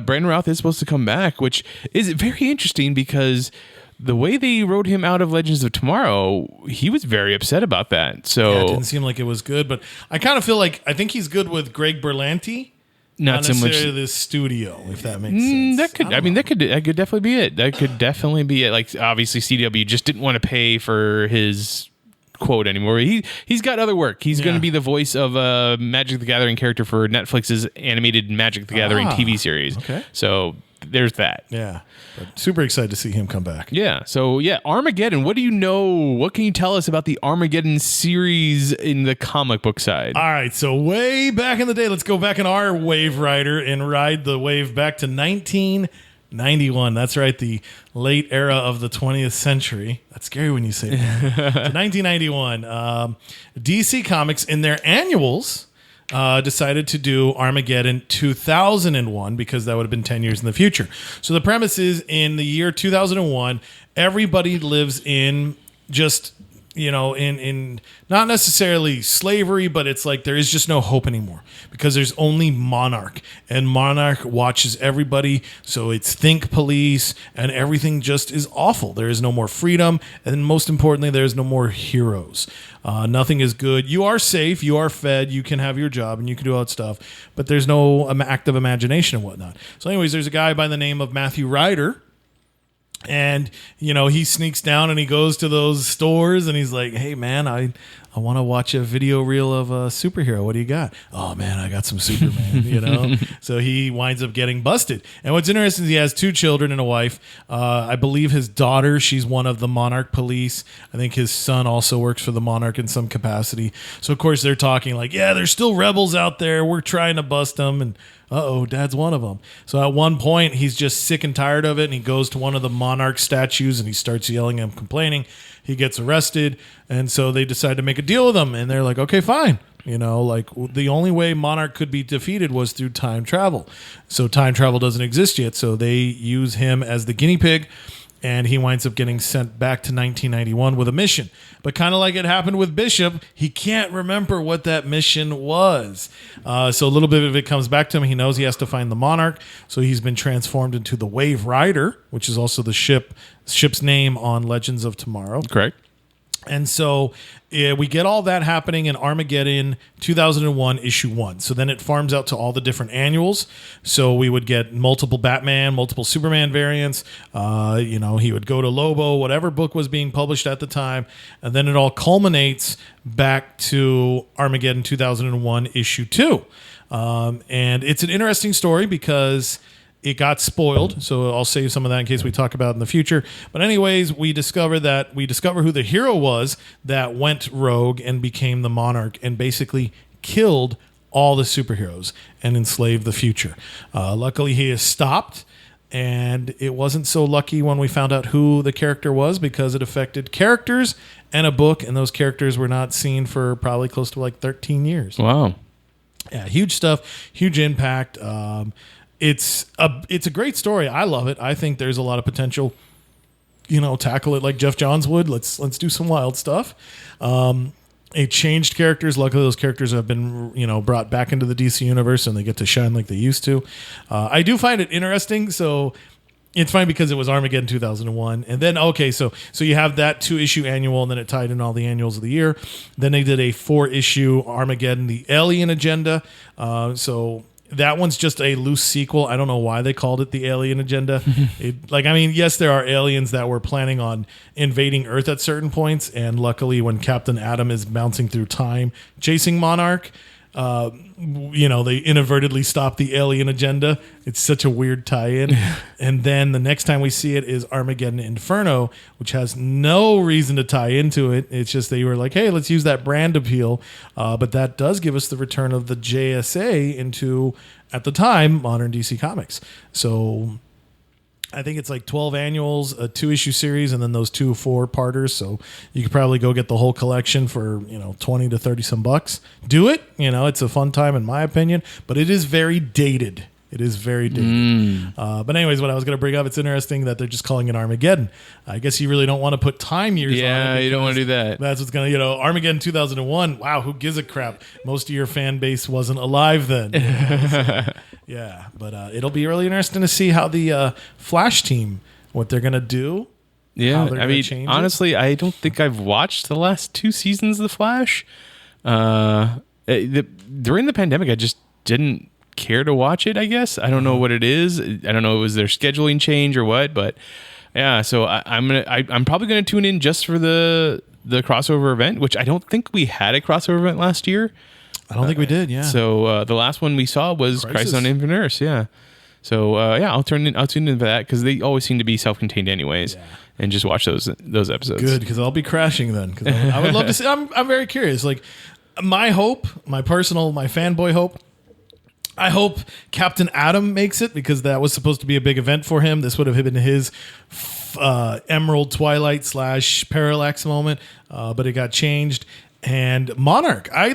Brandon Routh is supposed to come back, which is very interesting because the way they wrote him out of Legends of Tomorrow, he was very upset about that. So Yeah, it didn't seem like it was good, but I kind of feel like I think he's good with Greg Berlanti. not so much. necessarily the studio, if that makes sense. That could, I mean, that could definitely be it. That could definitely be it. Like, obviously, CW just didn't want to pay for his quote anymore. He's got other work. He's going to be the voice of a Magic the Gathering character for Netflix's animated Magic the Gathering TV series. Okay. So there's that. Yeah, but super excited to see him come back. Yeah. So yeah, Armageddon. What do you know? What can you tell us about the Armageddon series in the comic book side? All right, so way back in the day, let's go back in our Wave Rider and ride the wave back to 1991. That's right, the late era of the 20th century. That's scary when you say that. To 1991, DC Comics in their annuals decided to do Armageddon 2001 because that would have been 10 years in the future. So the premise is in the year 2001, everybody lives in just, in not necessarily slavery, but it's like there is just no hope anymore because there's only Monarch, and Monarch watches everybody. So it's think police, and everything just is awful. There is no more freedom, and most importantly, there is no more heroes. Nothing is good. You are safe. You are fed. You can have your job, and you can do all that stuff, but there's no active imagination and whatnot. So anyways, there's a guy by the name of Matthew Ryder. And, he sneaks down and he goes to those stores and he's like, hey, man, I want to watch a video reel of a superhero. What do you got? Oh, man, I got some Superman, So he winds up getting busted. And what's interesting is he has 2 children and a wife. I believe his daughter, she's one of the Monarch police. I think his son also works for the Monarch in some capacity. So, of course, they're talking like, yeah, there's still rebels out there. We're trying to bust them. And Dad's one of them. So at one point, he's just sick and tired of it, and he goes to one of the Monarch statues, and he starts yelling and complaining. He gets arrested, and so they decide to make a deal with him, and they're like, okay, fine. The only way Monarch could be defeated was through time travel. So time travel doesn't exist yet, so they use him as the guinea pig, and he winds up getting sent back to 1991 with a mission. But kind of like it happened with Bishop, he can't remember what that mission was. So a little bit of it comes back to him. He knows he has to find the Monarch. So he's been transformed into the Wave Rider, which is also the ship's name on Legends of Tomorrow. Correct. And so we get all that happening in Armageddon 2001 issue 1. So then it farms out to all the different annuals. So we would get multiple Batman, multiple Superman variants. He would go to Lobo, whatever book was being published at the time. And then it all culminates back to Armageddon 2001 issue 2. And it's an interesting story because it got spoiled, so I'll save some of that in case we talk about it in the future. But anyways, we discover who the hero was that went rogue and became the Monarch and basically killed all the superheroes and enslaved the future. Luckily, he is stopped, and it wasn't so lucky when we found out who the character was because it affected characters and a book, and those characters were not seen for probably close to like 13 years. Wow. Yeah, huge stuff, huge impact. It's a great story. I love it. I think there's a lot of potential. Tackle it like Jeff Johns would. Let's do some wild stuff. It changed characters. Luckily, those characters have been brought back into the DC universe and they get to shine like they used to. I do find it interesting. So it's fine because it was Armageddon 2001, and then so you have that 2-issue annual, and then it tied in all the annuals of the year. Then they did a 4-issue Armageddon: The Alien Agenda. That one's just a loose sequel. I don't know why they called it the Alien Agenda. Yes, there are aliens that were planning on invading Earth at certain points, and luckily when Captain Atom is bouncing through time chasing Monarch, they inadvertently stop the Alien Agenda. It's such a weird tie-in. And then the next time we see it is Armageddon Inferno, which has no reason to tie into it. It's just they were like, hey, let's use that brand appeal. But that does give us the return of the JSA into, at the time, modern DC Comics. So I think it's like 12 annuals, a 2-issue series, and then those 2 4-parters. So you could probably go get the whole collection for, 20 to 30 some bucks. Do it. It's a fun time in my opinion, but it is very dated. It is very dated. But anyways, what I was going to bring up, it's interesting that they're just calling it Armageddon. I guess you really don't want to put time years on it. Yeah, you don't want to do that. That's what's going to, Armageddon 2001. Wow, who gives a crap? Most of your fan base wasn't alive then. Yeah, but it'll be really interesting to see how the Flash team, what they're going to do. Yeah, I mean, honestly, I don't think I've watched the last 2 seasons of The Flash. During the pandemic, I just didn't care to watch it, I guess. I don't know what it is. I don't know if it was their scheduling change or what, but yeah, so I'm probably gonna tune in just for the crossover event, which I don't think we had a crossover event last year. I don't think we did, yeah. So the last one we saw was Crisis on Infinite Earths, yeah. So I'll tune into that because they always seem to be self-contained anyways, and just watch those episodes. Good, because I'll be crashing then. Because I would love to see. I'm very curious. Like my hope, my fanboy hope. I hope Captain Atom makes it because that was supposed to be a big event for him. This would have been his Emerald Twilight / Parallax moment, but it got changed. And Monarch, I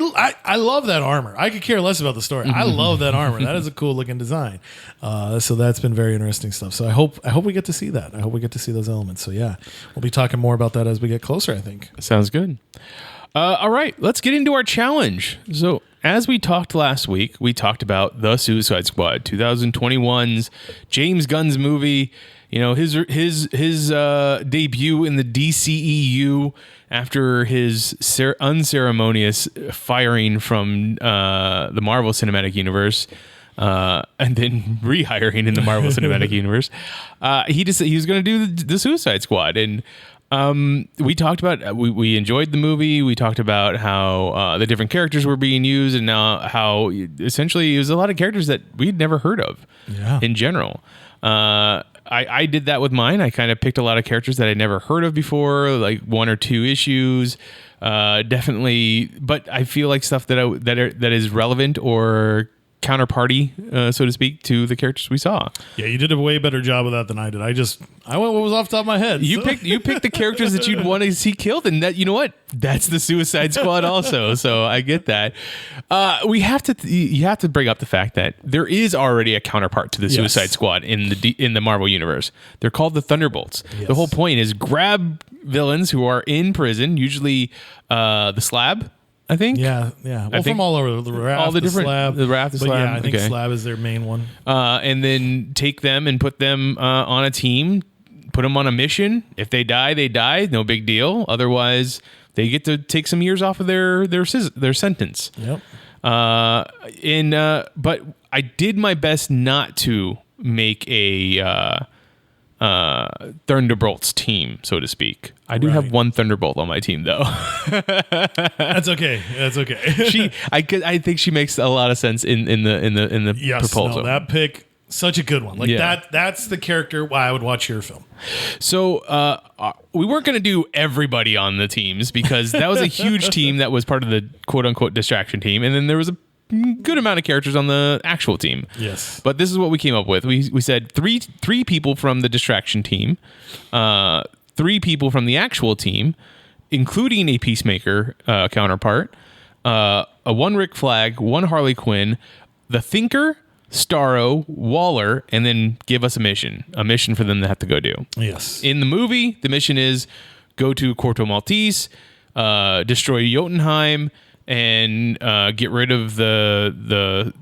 love that armor. I could care less about the story. I love that armor. That is a cool looking design. So that's been very interesting stuff. So I hope we get to see that. I hope we get to see those elements. So yeah, we'll be talking more about that as we get closer, I think. Sounds good. All right, let's get into our challenge. So as we talked last week, we talked about The Suicide Squad, 2021's James Gunn's movie. His debut in the DCEU after his unceremonious firing from the Marvel Cinematic Universe, and then rehiring in the Marvel Cinematic Universe. He was going to do the Suicide Squad, and we talked about we enjoyed the movie. We talked about how the different characters were being used, and how essentially it was a lot of characters that we'd never heard of in general. I did that with mine. I kind of picked a lot of characters that I'd never heard of before, like 1 or 2 issues. Definitely, but I feel like stuff that is relevant or counterparty, so to speak, to the characters we saw. Yeah, you did a way better job of that than I did. I went what was off the top of my head. You picked the characters that you'd want to see killed, and that, you know what? That's the Suicide Squad also. So I get that. You have to bring up the fact that there is already a counterpart to the Suicide Squad in the Marvel universe. They're called the Thunderbolts. Yes. The whole point is grab villains who are in prison, usually the Slab. I think. Yeah. Well, from all over the Raft, all the different Slab. The Raft, the but Slab. Yeah, I think Slab is their main one. And then take them and put them on a team, put them on a mission. If they die, they die. No big deal. Otherwise, they get to take some years off of their sentence. Yep. But I did my best not to make a Thunderbolts team, so to speak. I do have one Thunderbolt on my team, though. That's okay. I think she makes a lot of sense in the proposal. No, that pick, such a good one. That's the character why I would watch your film. So we weren't going to do everybody on the teams because that was a huge team that was part of the quote unquote distraction team, and then there was a good amount of characters on the actual team. Yes. But this is what we came up with. We said three people from the distraction team, 3 people from the actual team, including a Peacemaker counterpart, 1 Rick Flag, 1 Harley Quinn, the Thinker, Starro, Waller, and then give us a mission for them to have to go do. Yes. In the movie, the mission is go to Corto Maltese, destroy Jotunheim, and get rid of the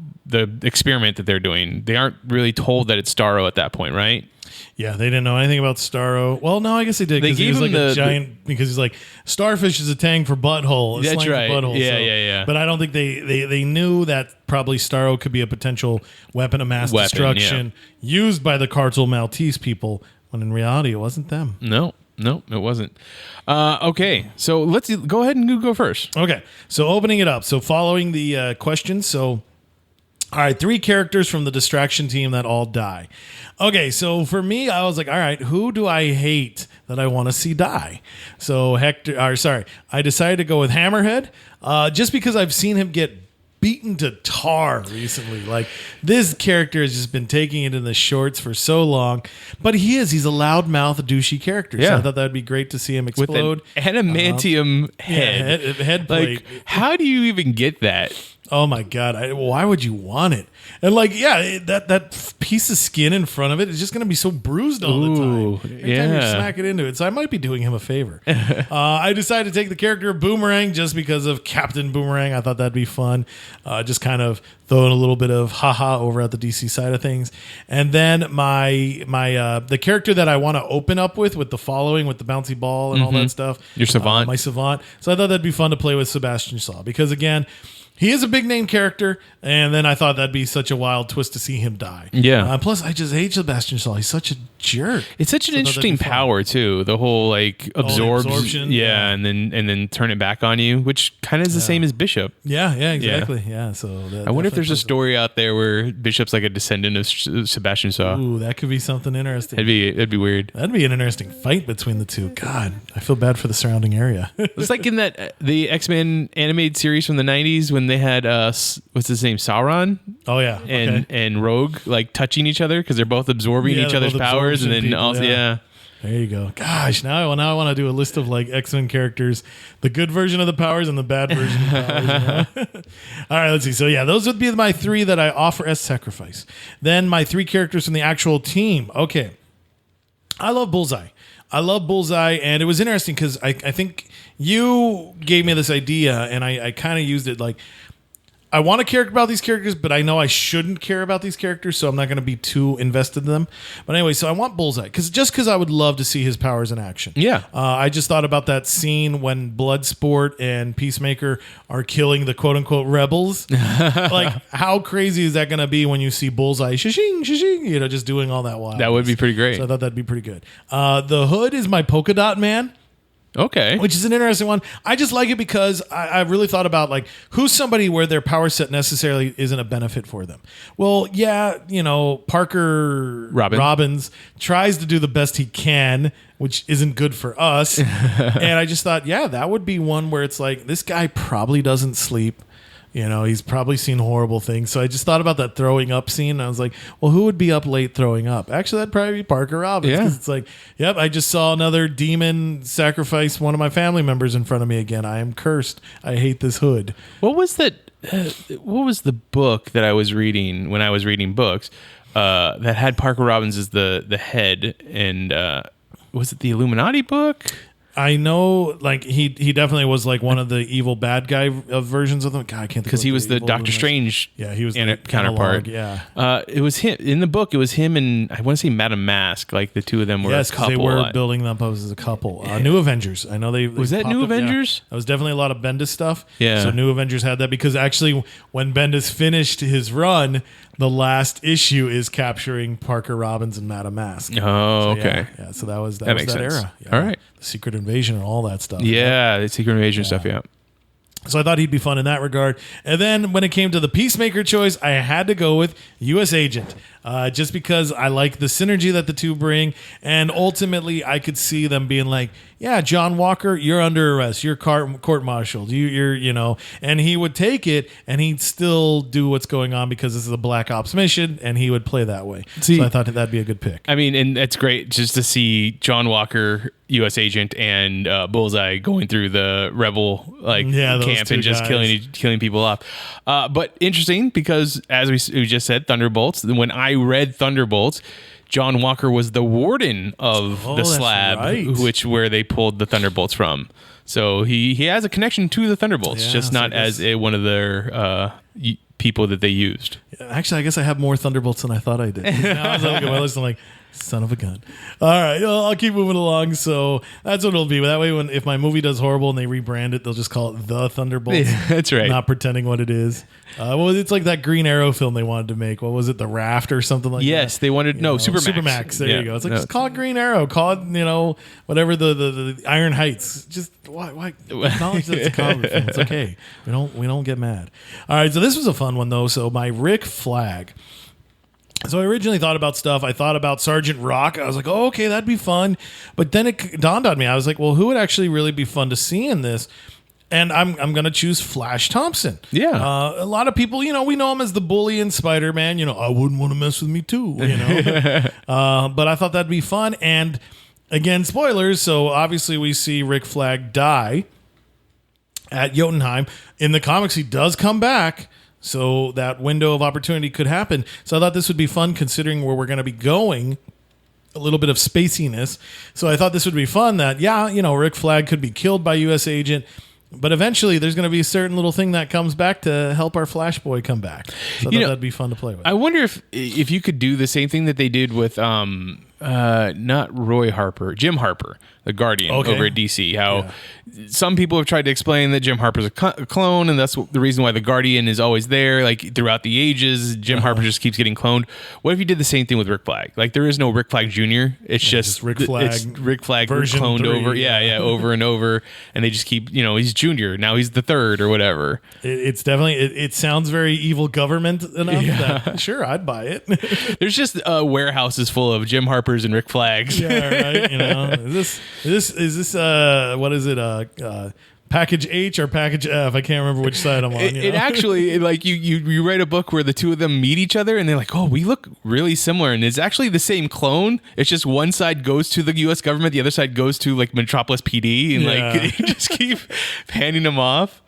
experiment that they're doing. They aren't really told that it's Starro at that point, right? Yeah, they didn't know anything about Starro. Well, no, I guess they did. They gave he was him like a giant because he's like Starfish is a tang for butthole. That's right. Butthole, Yeah. But I don't think they knew that probably Starro could be a potential weapon of mass destruction used by the Cartel Maltese people. When in reality, it wasn't them. No, it wasn't. Okay, so let's go ahead and go first. Okay, so opening it up. So following the questions. So, all right, 3 characters from the distraction team that all die. Okay, so for me, I was like, all right, who do I hate that I want to see die? So I decided to go with Hammerhead, just because I've seen him get beaten to tar recently. Like, this character has just been taking it in the shorts for so long, but he's a loudmouth, douchey character. So I thought that'd be great to see him explode with an adamantium head plate. Like, how do you even get that? Oh my God. Why would you want it? And like, yeah, that piece of skin in front of it is just going to be so bruised all the time. Every time you smack it into it. So I might be doing him a favor. I decided to take the character of Boomerang just because of Captain Boomerang. I thought that'd be fun. Just kind of throwing a little bit of haha over at the DC side of things. And then the character that I want to open up with the following, with the bouncy ball and all that stuff. Your Savant. My Savant. So I thought that'd be fun to play with Sebastian Shaw because, again, he is a big name character, and then I thought that'd be such a wild twist to see him die. Yeah. Plus, I just hate Sebastian Shaw. He's such a jerk. It's such an interesting power too. The whole like absorption. Yeah, and then turn it back on you, which kind of is the same as Bishop. Yeah, exactly. Yeah. So I wonder if there's a story out there where Bishop's like a descendant of Sebastian Shaw. Ooh, that could be something interesting. That'd be weird. That'd be an interesting fight between the two. God, I feel bad for the surrounding area. It's like in the X-Men animated series from the 90s when they had what's his name, Sauron? Oh yeah, and Rogue like touching each other because they're both absorbing each other's powers, and then people, also There you go. Gosh, now I want to do a list of like X-Men characters, the good version of the powers and the bad version of the powers. All right, let's see. So yeah, those would be my 3 that I offer as sacrifice. Then my 3 characters from the actual team. Okay, I love Bullseye. And it was interesting because I think you gave me this idea, and I kind of used it like, I want to care about these characters, but I know I shouldn't care about these characters, so I'm not going to be too invested in them. But anyway, so I want Bullseye because I would love to see his powers in action. Yeah. I just thought about that scene when Bloodsport and Peacemaker are killing the quote-unquote rebels. Like, how crazy is that going to be when you see Bullseye, shishing, shishing, just doing all that wild. That would be pretty great. So I thought that'd be pretty good. The Hood is my polka dot man. Okay. Which is an interesting one. I just like it because I really thought about like who's somebody where their power set necessarily isn't a benefit for them. Well, yeah, Parker Robbins tries to do the best he can, which isn't good for us. And I just thought, yeah, that would be one where it's like this guy probably doesn't sleep. He's probably seen horrible things. So I just thought about that throwing up scene. And I was like, well, who would be up late throwing up? Actually, that'd probably be Parker Robbins. Yeah. It's like, yep, I just saw another demon sacrifice one of my family members in front of me again. I am cursed. I hate this Hood. What was that? What was the book that I was reading when I was reading books that had Parker Robbins as the head? And was it the Illuminati book? I know, like he definitely was like one of the evil bad guy versions of them. God, I can't think because he was the Doctor Strange. Yeah, he was the Analog, counterpart. yeah, it was him in the book. It was him and I want to say Madame Mask. Like the two of them were a couple. They were building them up as a couple. New Avengers. I know they was that New Avengers. Yeah. That was definitely a lot of Bendis stuff. Yeah. So New Avengers had that because actually when Bendis finished his run, the last issue is capturing Parker Robbins and Madame Mask. Oh, okay. Yeah. So that was that makes sense. era. Yeah. All right. The Secret Invasion and all that stuff. Yeah, the Secret Invasion stuff. Yeah. So I thought he'd be fun in that regard. And then when it came to the Peacemaker choice, I had to go with U.S. Agent. Just because I like the synergy that the two bring. And ultimately, I could see them being like, yeah, John Walker, you're under arrest. You're court-martialed. You're. And he would take it and he'd still do what's going on because this is a Black Ops mission and he would play that way. So I thought that'd be a good pick. I mean, and that's great just to see John Walker, U.S. Agent, and Bullseye going through the rebel camp and just killing people off. But interesting because as we just said, Thunderbolts. When I read Thunderbolts, John Walker was the warden of the slab, right. where they pulled the Thunderbolts from. So he has a connection to the Thunderbolts, just not as one of their people that they used. Actually, I guess I have more Thunderbolts than I thought I did. Now I was looking at my list, I'm like, son of a gun. All right, I'll keep moving along. So that's what it'll be. That way, if my movie does horrible and they rebrand it, they'll just call it The Thunderbolts. Yeah, that's right. Not pretending what it is. It's like that Green Arrow film they wanted to make. What was it? The Raft or something like that? Yes, they wanted Supermax. Supermax. There you go. It's like just call it Green Arrow. Call it whatever the Iron Heights. Just why acknowledge that it's a comedy film. It's okay. We don't get mad. All right. So this was a fun one though. So my Rick Flag. So I originally thought about stuff. I thought about Sergeant Rock. I was like, oh, okay, that'd be fun. But then it dawned on me. I was like, well, who would actually really be fun to see in this? And I'm going to choose Flash Thompson. Yeah. A lot of people, we know him as the bully in Spider-Man. I wouldn't want to mess with me too, But I thought that'd be fun. And again, spoilers. So obviously we see Rick Flag die at Jotunheim. In the comics, he does come back. So that window of opportunity could happen. So I thought this would be fun considering where we're going to be going. A little bit of spaciness. So I thought this would be fun that, Rick Flag could be killed by U.S. Agent, but eventually there's going to be a certain little thing that comes back to help our Flash Boy come back. So I thought that'd be fun to play with. I wonder if you could do the same thing that they did with not Roy Harper, Jim Harper, the Guardian over at DC. How some people have tried to explain that Jim Harper's a clone, and that's the reason why the Guardian is always there. Like throughout the ages, Jim Harper just keeps getting cloned. What if you did the same thing with Rick Flag? Like there is no Rick Flag Jr. It's just Rick Flag. It's Rick Flag version cloned 3, over, over and over, and they just keep, he's Junior, now he's the third or whatever. It's definitely. It sounds very evil government enough. That, sure, I'd buy it. There's just warehouses full of Jim Harpers and Rick Flags. Yeah, right. Is this what is it? Package H or package F? I can't remember which side I'm on. It actually, like you write a book where the two of them meet each other and they're like, oh, we look really similar, and it's actually the same clone. It's just one side goes to the U.S. government, the other side goes to like Metropolis PD, and like you just keep handing them off.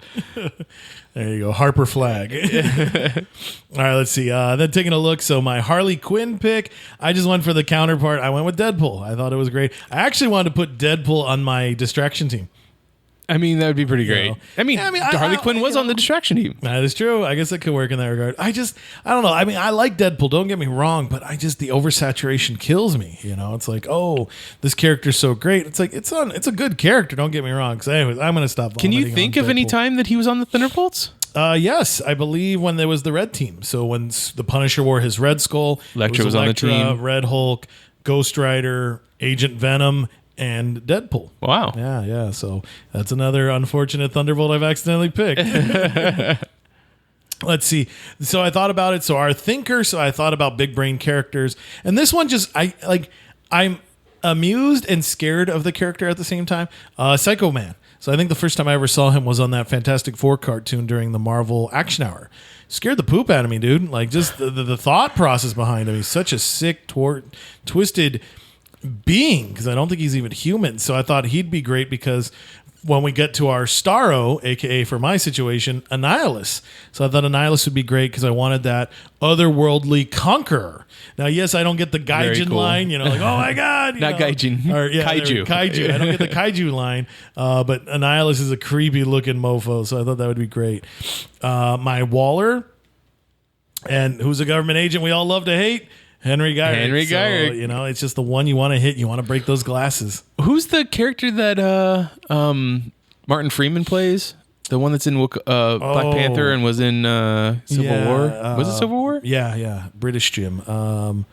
There you go, Harper Flag. All right, let's see. Then taking a look. So my Harley Quinn pick, I just went for the counterpart. I went with Deadpool. I thought it was great. I actually wanted to put Deadpool on my distraction team. I mean, that would be pretty great. Harley Quinn was on the distraction team. That is true. I guess it could work in that regard. I don't know. I mean, I like Deadpool. Don't get me wrong, but the oversaturation kills me. It's like, oh, this character's so great. It's like, it's a good character. Don't get me wrong. So anyways, I'm going to stop. Can you think of any time that he was on the Thunderbolts? Yes, I believe when there was the Red Team. So when the Punisher wore his Red Skull, Elektra was on the team. Red Hulk, Ghost Rider, Agent Venom, and Deadpool. Wow. Yeah. So that's another unfortunate Thunderbolt I've accidentally picked. Let's see. So I thought about it. So our thinker. So I thought about big brain characters, and this one I'm amused and scared of the character at the same time. Psycho Man. So I think the first time I ever saw him was on that Fantastic Four cartoon during the Marvel Action Hour. Scared the poop out of me, dude. Like just the thought process behind him. He's such a sick, twisted being, because I don't think he's even human. So I thought he'd be great because when we get to our Starro, aka for my situation, Annihilus. So I thought Annihilus would be great because I wanted that otherworldly conqueror. Now, yes, I don't get the Gaijin line, like, oh my God. Not Gaijin. Or, Kaiju. Kaiju. I don't get the Kaiju line, but Annihilus is a creepy looking mofo, so I thought that would be great. My Waller, and who's a government agent we all love to hate, Henry Gyrick. So, it's just the one you want to hit. You want to break those glasses. Who's the character that Martin Freeman plays? The one that's in Black Panther and was in Civil War? Was it Civil War? Yeah. British Jim.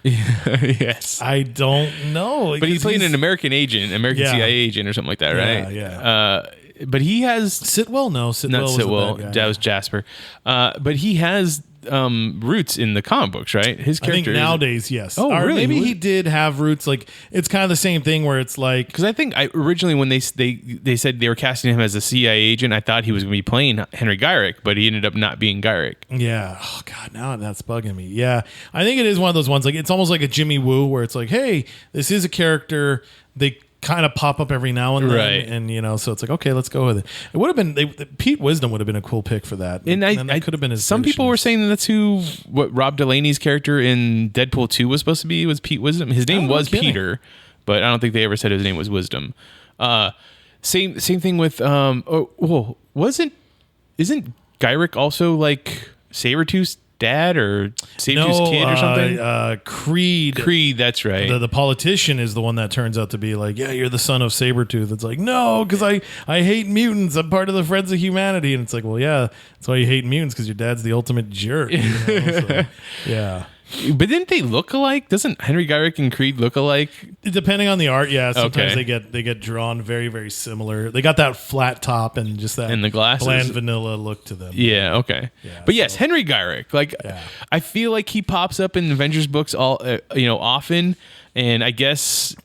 Yes. I don't know. But he's playing an American agent, CIA agent or something like that, right? Yeah. But he has... Sitwell? No, Sitwell not was Sitwell. the bad guy. That was Jasper. But he has roots in the comic books, right? His character I think nowadays, yes. Oh, or really? Maybe he did have roots. Like it's kind of the same thing where it's like because I think originally when they said they were casting him as a CIA agent, I thought he was going to be playing Henry Gyrick, but he ended up not being Gyrick. Yeah. Oh God, now that's bugging me. Yeah, I think it is one of those ones. Like it's almost like a Jimmy Woo, where it's like, hey, this is a character they kind of pop up every now and then, right? And so it's like, okay, let's go with it. It would have been Pete Wisdom would have been a cool pick for that, and that could have been his. Some people were saying that's what Rob Delaney's character in Deadpool 2 was supposed to be, was Pete Wisdom. His name was Peter, but I don't think they ever said his name was Wisdom. Same thing with isn't Gyrick also like Sabretooth's dad or Sabretooth's kid or something? Creed, that's right. The politician is the one that turns out to be like, yeah, you're the son of Sabretooth. It's like, no, because I hate mutants. I'm part of the Friends of Humanity. And it's like, well, yeah, that's why you hate mutants, because your dad's the ultimate jerk. So, yeah. But didn't they look alike? Doesn't Henry Gyrick and Creed look alike? Depending on the art, yeah. Sometimes they get drawn very, very similar. They got that flat top and just that and the glasses, bland vanilla look to them. Yeah, okay. Yeah, but yes, Henry Gyrick. Like, I feel like he pops up in Avengers books all often, and I guess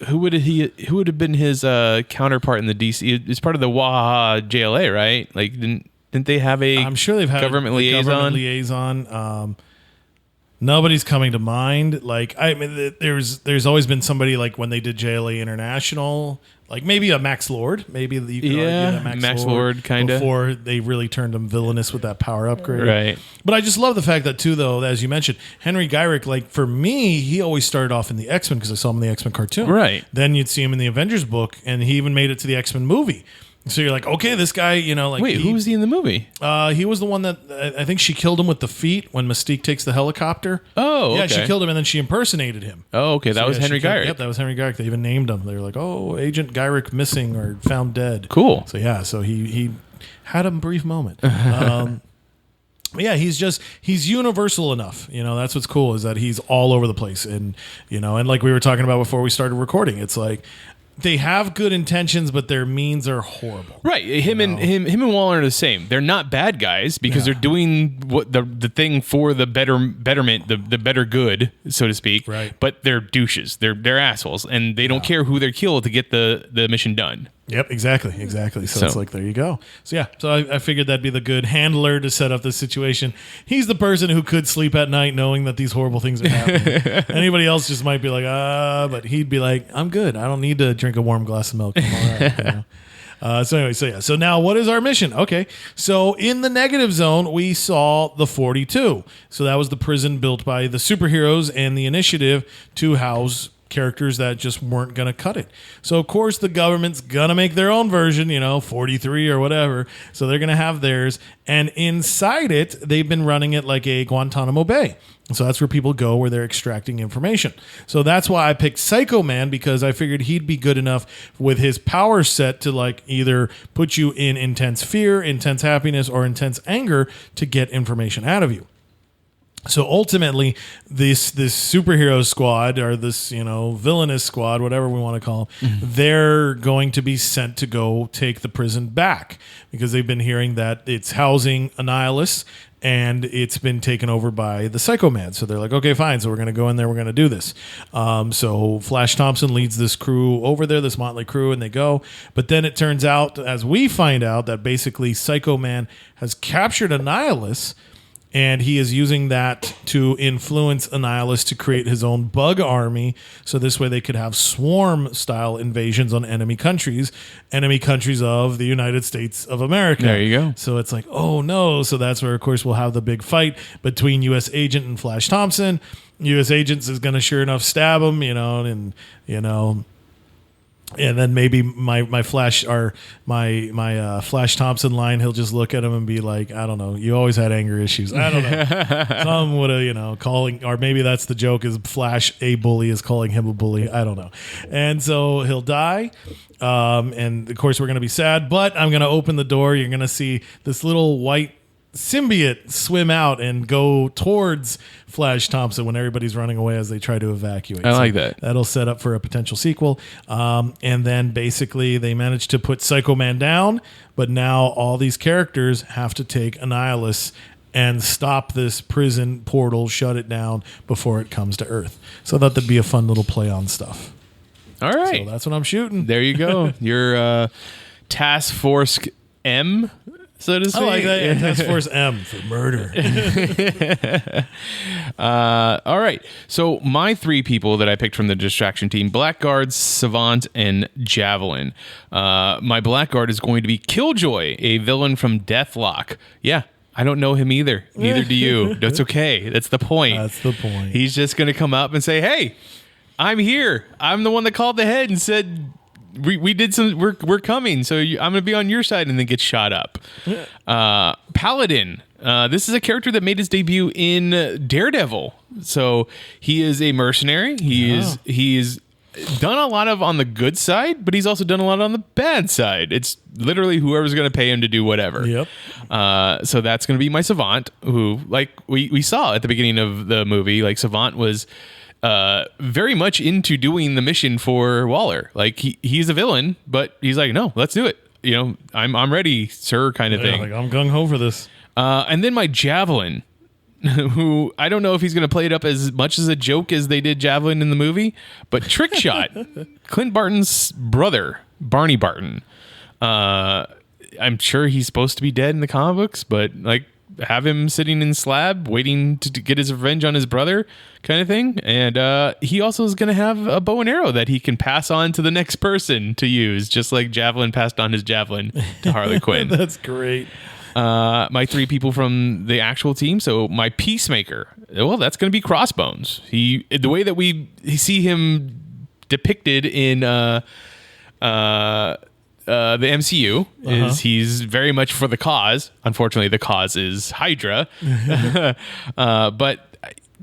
who would have been his counterpart in the DC? It's part of the Wahaha JLA, right? Like, didn't they have a? I'm sure they've had government liaison. Nobody's coming to mind. Like, I mean, there's always been somebody like when they did JLA International, Like maybe a Max Lord. Maybe you could argue that Max Lord kinda. before they really turned him villainous with that power upgrade. Right. But I just love the fact that too, though, as you mentioned, Henry Gyrick, like for me, he always started off in the X-Men because I saw him in the X-Men cartoon. Right. Then you'd see him in the Avengers book, and he even made it to the X-Men movie. So you're like, okay, this guy, like Wait, who was he in the movie? he was the one that I think she killed him with the feet when Mystique takes the helicopter. Oh, yeah, okay. she killed him and then she impersonated him. Oh, okay. That was Henry Gyrick. Yep, that was Henry Gyrick. They even named him. They were like, oh, Agent Gyrick missing or found dead. Cool. So yeah, so he had a brief moment. Yeah, he's universal enough. That's what's cool is that he's all over the place. And, and like we were talking about before we started recording, it's like they have good intentions, but their means are horrible. Right. Him and Waller are the same. They're not bad guys because they're doing what the thing for the betterment, the better good, so to speak. Right. But they're douches. They're assholes, and they don't care who they kill to get the mission done. Yep, exactly. So it's like, there you go. So yeah, so I figured that'd be the good handler to set up this situation. He's the person who could sleep at night knowing that these horrible things are happening. Anybody else just might be like, but he'd be like, I'm good. I don't need to drink a warm glass of milk. I'm all right, So now what is our mission? Okay, so in the negative zone, we saw the 42. So that was the prison built by the superheroes and the Initiative to house characters that just weren't going to cut it. So, of course, the government's going to make their own version, 43 or whatever. So they're going to have theirs. And inside it, they've been running it like a Guantanamo Bay. So that's where people go where they're extracting information. So that's why I picked Psycho Man, because I figured he'd be good enough with his power set to like either put you in intense fear, intense happiness, or intense anger to get information out of you. So ultimately, this superhero squad or this villainous squad, whatever we want to call them, they're going to be sent to go take the prison back because they've been hearing that it's housing Annihilus and it's been taken over by the Psycho Man. So they're like, okay, fine. So we're going to go in there. We're going to do this. So Flash Thompson leads this crew over there, this motley crew, and they go. But then it turns out, as we find out, that basically Psycho Man has captured Annihilus. And he is using that to influence Annihilus to create his own bug army. So this way they could have swarm-style invasions on enemy countries of the United States of America. There you go. So it's like, oh no. So that's where, of course, we'll have the big fight between U.S. Agent and Flash Thompson. U.S. Agent is going to sure enough stab him, and then maybe my Flash Flash Thompson line, he'll just look at him and be like, I don't know, you always had anger issues. I don't know. Some would have, calling, or maybe that's the joke is Flash a bully is calling him a bully. I don't know. And so he'll die. And of course we're going to be sad, but I'm going to open the door. You're going to see this little white symbiote swim out and go towards Flash Thompson when everybody's running away as they try to evacuate. I like that. That'll set up for a potential sequel. And then basically they managed to put Psycho Man down, but now all these characters have to take Annihilus and stop this prison portal, shut it down before it comes to Earth. So I thought that'd be a fun little play on stuff. All right. So that's what I'm shooting. There you go. Your Task Force M, so to speak. I like that. Yeah, Task Force M for murder. All right. So my three people that I picked from the distraction team: Blackguard, Savant, and Javelin. My Blackguard is going to be Killjoy, a villain from Deathlock. Yeah. I don't know him either. Neither do you. That's okay. That's the point. That's the point. He's just going to come up and say, hey, I'm here. I'm the one that called ahead and said, we did some, we're coming. So I'm going to be on your side, and then get shot up. Paladin. This is a character that made his debut in Daredevil. So he is a mercenary. He's done a lot of on the good side, but he's also done a lot on the bad side. It's literally whoever's going to pay him to do whatever. Yep. So that's going to be my Savant, who, like we saw at the beginning of the movie, like Savant was very much into doing the mission for Waller. Like he's a villain, but he's like, no, let's do it. I'm ready, sir, kind of thing. Like, I'm gung ho for this. And then my Javelin, who I don't know if he's going to play it up as much as a joke as they did Javelin in the movie, but Trick Shot, Clint Barton's brother, Barney Barton. I'm sure he's supposed to be dead in the comic books, but like have him sitting in slab waiting to get his revenge on his brother kind of thing. And he also is going to have a bow and arrow that he can pass on to the next person to use, just like Javelin passed on his javelin to Harley Quinn. That's great. My 3 people from the actual team. So my Peacemaker, well, that's going to be Crossbones. The way that we see him depicted in the MCU is he's very much for the cause. Unfortunately, the cause is Hydra. But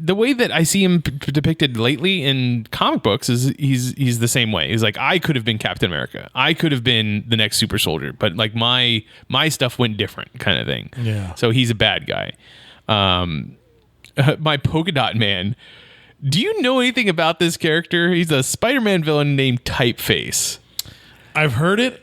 the way that I see him depicted lately in comic books is he's the same way. He's like, I could have been Captain America. I could have been the next super soldier, but like my stuff went different kind of thing. Yeah. So he's a bad guy. My Polka Dot Man. Do you know anything about this character? He's a Spider-Man villain named Typeface. I've heard it,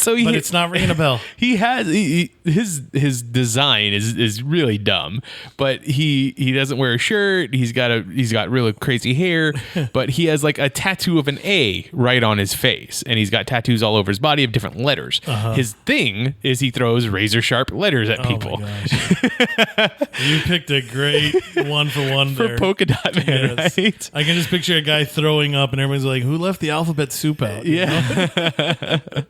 but it's not ringing a bell. He has his design is really dumb, but he doesn't wear a shirt. He's got really crazy hair, but he has like a tattoo of an A right on his face, and he's got tattoos all over his body of different letters. His thing is he throws razor sharp letters at people. My gosh. You picked a great one for one For there. Polka Dot Man, Yes. right? I can just picture a guy throwing up, and everyone's like, "Who left the alphabet soup out?" Yeah.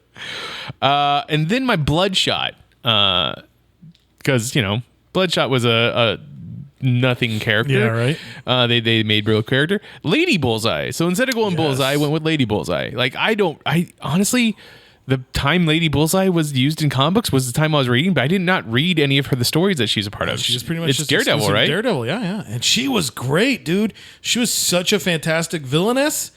And then my Bloodshot, because Bloodshot was a nothing character. Yeah, right. They made real character. Lady Bullseye. So instead of going Bullseye, I went with Lady Bullseye. Like I honestly, the time Lady Bullseye was used in comic books was the time I was reading, but I did not read any of the stories that she's a part of. She's pretty much it's just Daredevil, exclusive right? Daredevil, yeah. And she was great, dude. She was such a fantastic villainess.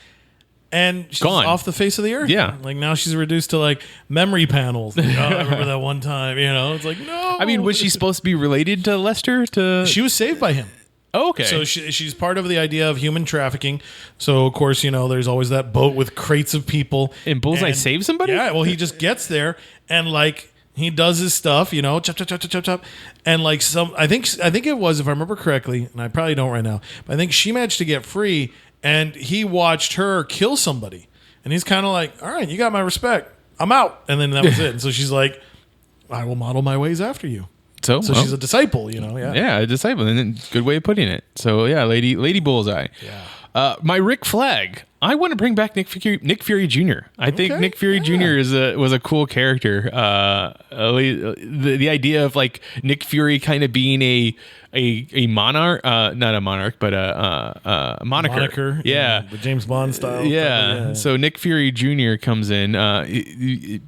And she's Gone. off the face of the earth. Yeah. Like now she's reduced to like memory panels. Like, I remember that one time, it's like, no. I mean, was she supposed to be related to Lester? She was saved by him. Oh, okay. So she's part of the idea of human trafficking. So, of course, there's always that boat with crates of people. And Bullseye saves somebody? Yeah, well, he just gets there and, like, he does his stuff, chop, chop, chop, chop, chop, chop. And, like, I think it was, if I remember correctly, and I probably don't right now, but I think she managed to get free, and he watched her kill somebody. And he's kind of like, all right, you got my respect. I'm out. And then that was it. And so she's like, I will model my ways after you. So she's a disciple, yeah. Yeah, a disciple. And then good way of putting it. So yeah, Lady Bullseye. Yeah. My Rick Flag. I want to bring back Nick Fury Jr. I think Nick Fury Jr. was a cool character. The idea of like Nick Fury kind of being a monarch, not a monarch, but a moniker. Yeah. The James Bond style. Yeah. So Nick Fury Jr. comes in.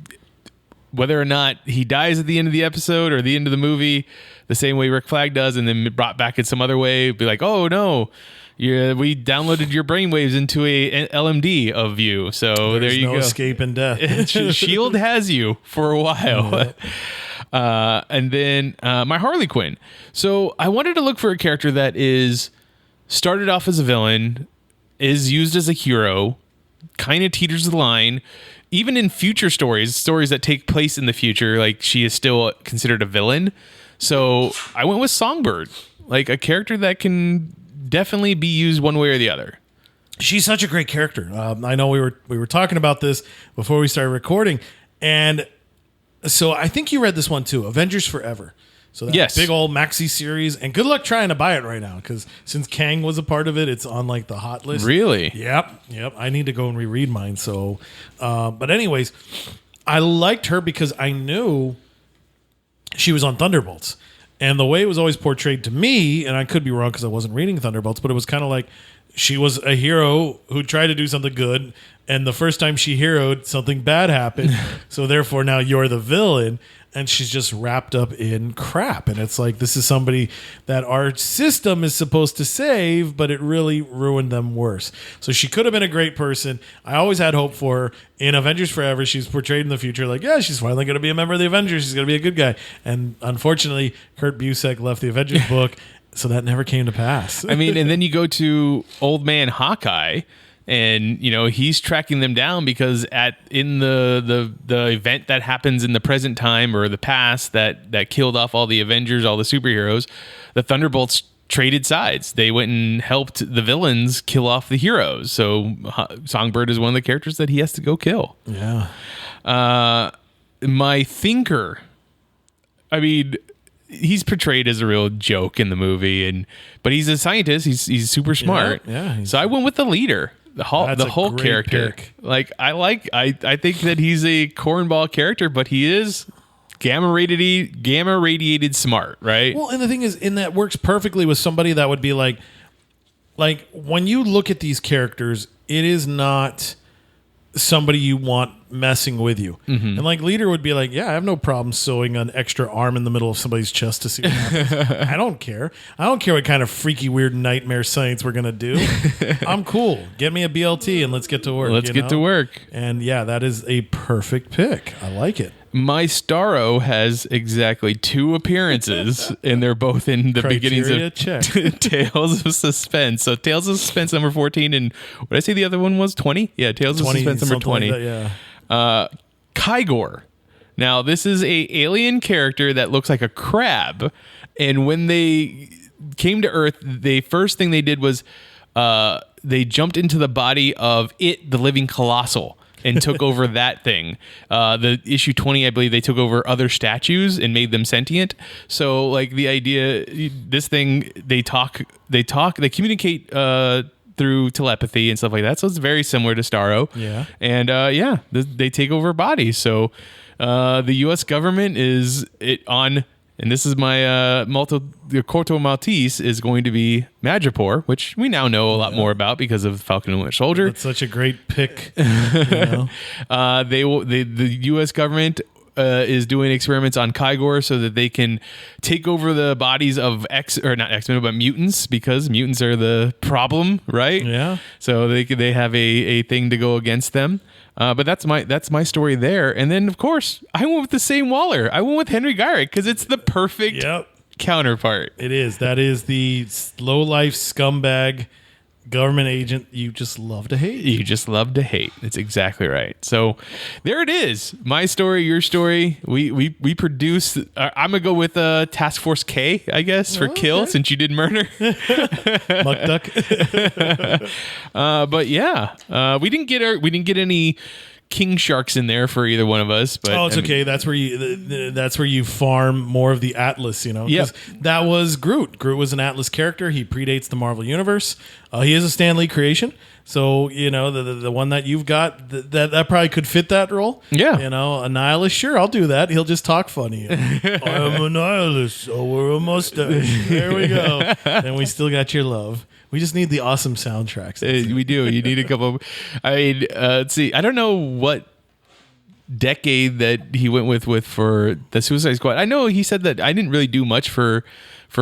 Whether or not he dies at the end of the episode or the end of the movie, the same way Rick Flag does, and then brought back in some other way, be like, oh no, we downloaded your brainwaves into a LMD of you. So There's there you no go. escape in death. Shield has you for a while. And then my Harley Quinn. So I wanted to look for a character that is started off as a villain, is used as a hero, kind of teeters the line. Even in future stories that take place in the future, like she is still considered a villain. So I went with Songbird, like a character that can definitely be used one way or the other. She's such a great character. I know we were talking about this before we started recording, and so I think you read this one too, Avengers Forever. So that big old maxi series, and good luck trying to buy it right now because since Kang was a part of it, it's on like the hot list. Really? Yep. I need to go and reread mine. So, but anyways, I liked her because I knew she was on Thunderbolts, and the way it was always portrayed to me, and I could be wrong because I wasn't reading Thunderbolts, but it was kind of like she was a hero who tried to do something good, and the first time she heroed, something bad happened. So therefore, now you're the villain. And she's just wrapped up in crap. And it's like, this is somebody that our system is supposed to save, but it really ruined them worse. So she could have been a great person. I always had hope for her. In Avengers Forever, she's portrayed in the future like, yeah, she's finally going to be a member of the Avengers. She's going to be a good guy. And unfortunately, Kurt Busiek left the Avengers book, so that never came to pass. I mean, and then you go to Old Man Hawkeye, and he's tracking them down because in the event that happens in the present time or the past that killed off all the Avengers, all the superheroes, the Thunderbolts traded sides. They went and helped the villains kill off the heroes. So Songbird is one of the characters that he has to go kill. Yeah. My Thinker. I mean, he's portrayed as a real joke in the movie, but he's a scientist. He's super smart. Yeah, so I went with the leader, the whole great character. pick. Like I think that he's a cornball character, but he is gamma radiated smart, right? Well, and the thing is, that works perfectly with somebody that would be like when you look at these characters, it is not somebody you want messing with you. And like leader would be like, yeah, I have no problem sewing an extra arm in the middle of somebody's chest to see what happens. I don't care what kind of freaky weird nightmare science we're gonna do. I'm cool. Get me a BLT and let's get to work. Let's get to work. And yeah, that is a perfect pick. I like it. My Starro has exactly 2 appearances, and they're both in the beginnings of Tales of Suspense. So Tales of Suspense number 14, and what did I say the other one was? 20? Yeah, Tales of Suspense number 20. Like that, Kygor. Now, this is a alien character that looks like a crab, and when they came to Earth, the first thing they did was they jumped into the body of the living colossal, and took over that thing. The issue 20, I believe, they took over other statues and made them sentient. So, like, the idea, this thing, they communicate through telepathy and stuff like that. So it's very similar to Starro. Yeah. And they take over bodies. So the U.S. government and this is my the Corto Maltese is going to be Madripoor, which we now know a lot more about because of Falcon and Winter Soldier. That's such a great pick. The U.S. government is doing experiments on Kygor so that they can take over the bodies of not X-Men, but mutants, because mutants are the problem, right? Yeah. So they have a thing to go against them. But that's my story there. And then, of course, I went with the same Waller. I went with Henry Garrick because it's the perfect counterpart. It is. That is the low-life scumbag government agent you just love to hate. You just love to hate. That's exactly right. So there it is. My story, your story. We produce. I'm going to go with Task Force K, I guess, for kill, since you did murder. Muck duck. But yeah, we didn't get any king sharks in there for either one of us. But it's okay. That's where you farm more of the Atlas, you know. Yeah. That was Groot. Groot was an Atlas character. He predates the Marvel Universe. He is a Stan Lee creation. So, you know, the one that you've got, that probably could fit that role. Yeah. You know, a nihilist, sure, I'll do that. He'll just talk funny. I'm a nihilist, so we're a mustache. There we go. And we still got your love. We just need the awesome soundtracks. We do. You need a couple. Let's see. I don't know what decade that he went with for the Suicide Squad. I know he said that I didn't really do much for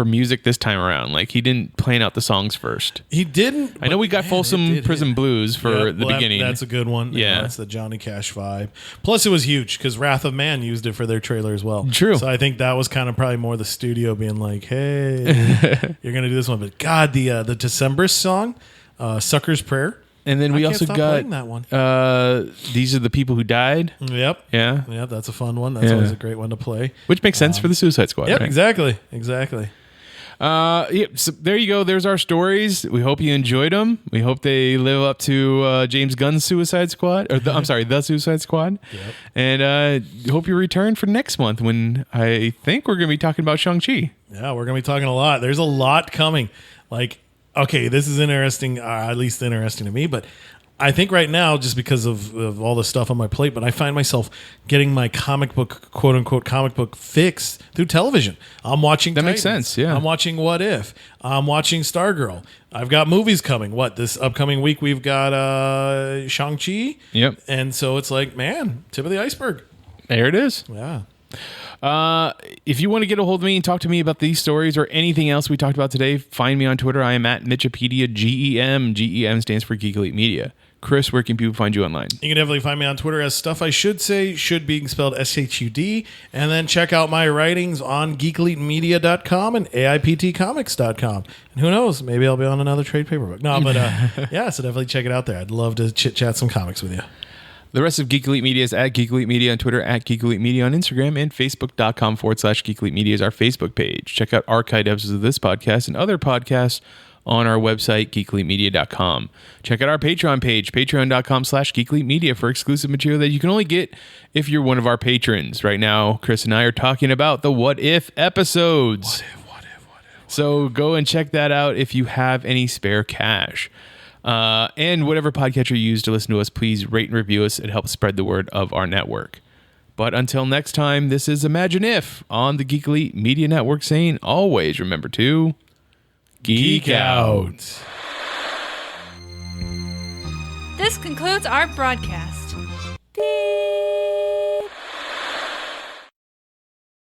music this time around. Like, he didn't plan out the songs first. He didn't. I know we got Folsom Prison Blues for the beginning. That's a good one. Yeah. That's the Johnny Cash vibe. Plus, it was huge because Wrath of Man used it for their trailer as well. True. So I think that was kind of probably more the studio being like, hey, you're going to do this one. But God, the December song, Sucker's Prayer. And then we also got that one. These Are the People Who Died. Yep. Yeah. Yeah, that's a fun one. That's always a great one to play. Which makes sense for the Suicide Squad. Yep, right? exactly. So there you go. There's our stories. We hope you enjoyed them. We hope they live up to James Gunn's Suicide Squad, the Suicide Squad. Yep. And hope you return for next month when I think we're going to be talking about Shang-Chi. Yeah, we're going to be talking a lot. There's a lot coming. Like, okay, this is interesting, at least interesting to me, but I think right now, just because of all the stuff on my plate, but I find myself getting my comic book, quote unquote, comic book fix through television. I'm watching That makes Titans. sense, yeah. I'm watching What If. I'm watching Stargirl. I've got movies coming. This upcoming week, we've got Shang-Chi. Yep. And so it's like, man, tip of the iceberg. There it is. Yeah. If you want to get a hold of me and talk to me about these stories or anything else we talked about today, find me on Twitter. I am at Mitchipedia, GEM. GEM stands for Geek Elite Media. Chris, where can people find you online? You can definitely find me on Twitter as Stuff I Should Say, should being spelled SHUD. And then check out my writings on geekelitemedia.com and AIPTcomics.com. And who knows, maybe I'll be on another trade paperback. No, but yeah, so definitely check it out there. I'd love to chit-chat some comics with you. The rest of Geek Elite Media is at Geek Elite Media on Twitter, at Geek Elite Media on Instagram, and Facebook.com/Geek Elite Media is our Facebook page. Check out archived episodes of this podcast and other podcasts on our website, geekelitemedia.com. Check out our Patreon page, patreon.com/geekelitemedia, for exclusive material that you can only get if you're one of our patrons. Right now, Chris and I are talking about the What If episodes. What if? So go and check that out if you have any spare cash. And whatever podcatcher you use to listen to us, please rate and review us. It helps spread the word of our network. But until next time, this is Imagine If on the Geek Elite Media Network, saying always remember to geek out. This concludes our broadcast. Beep.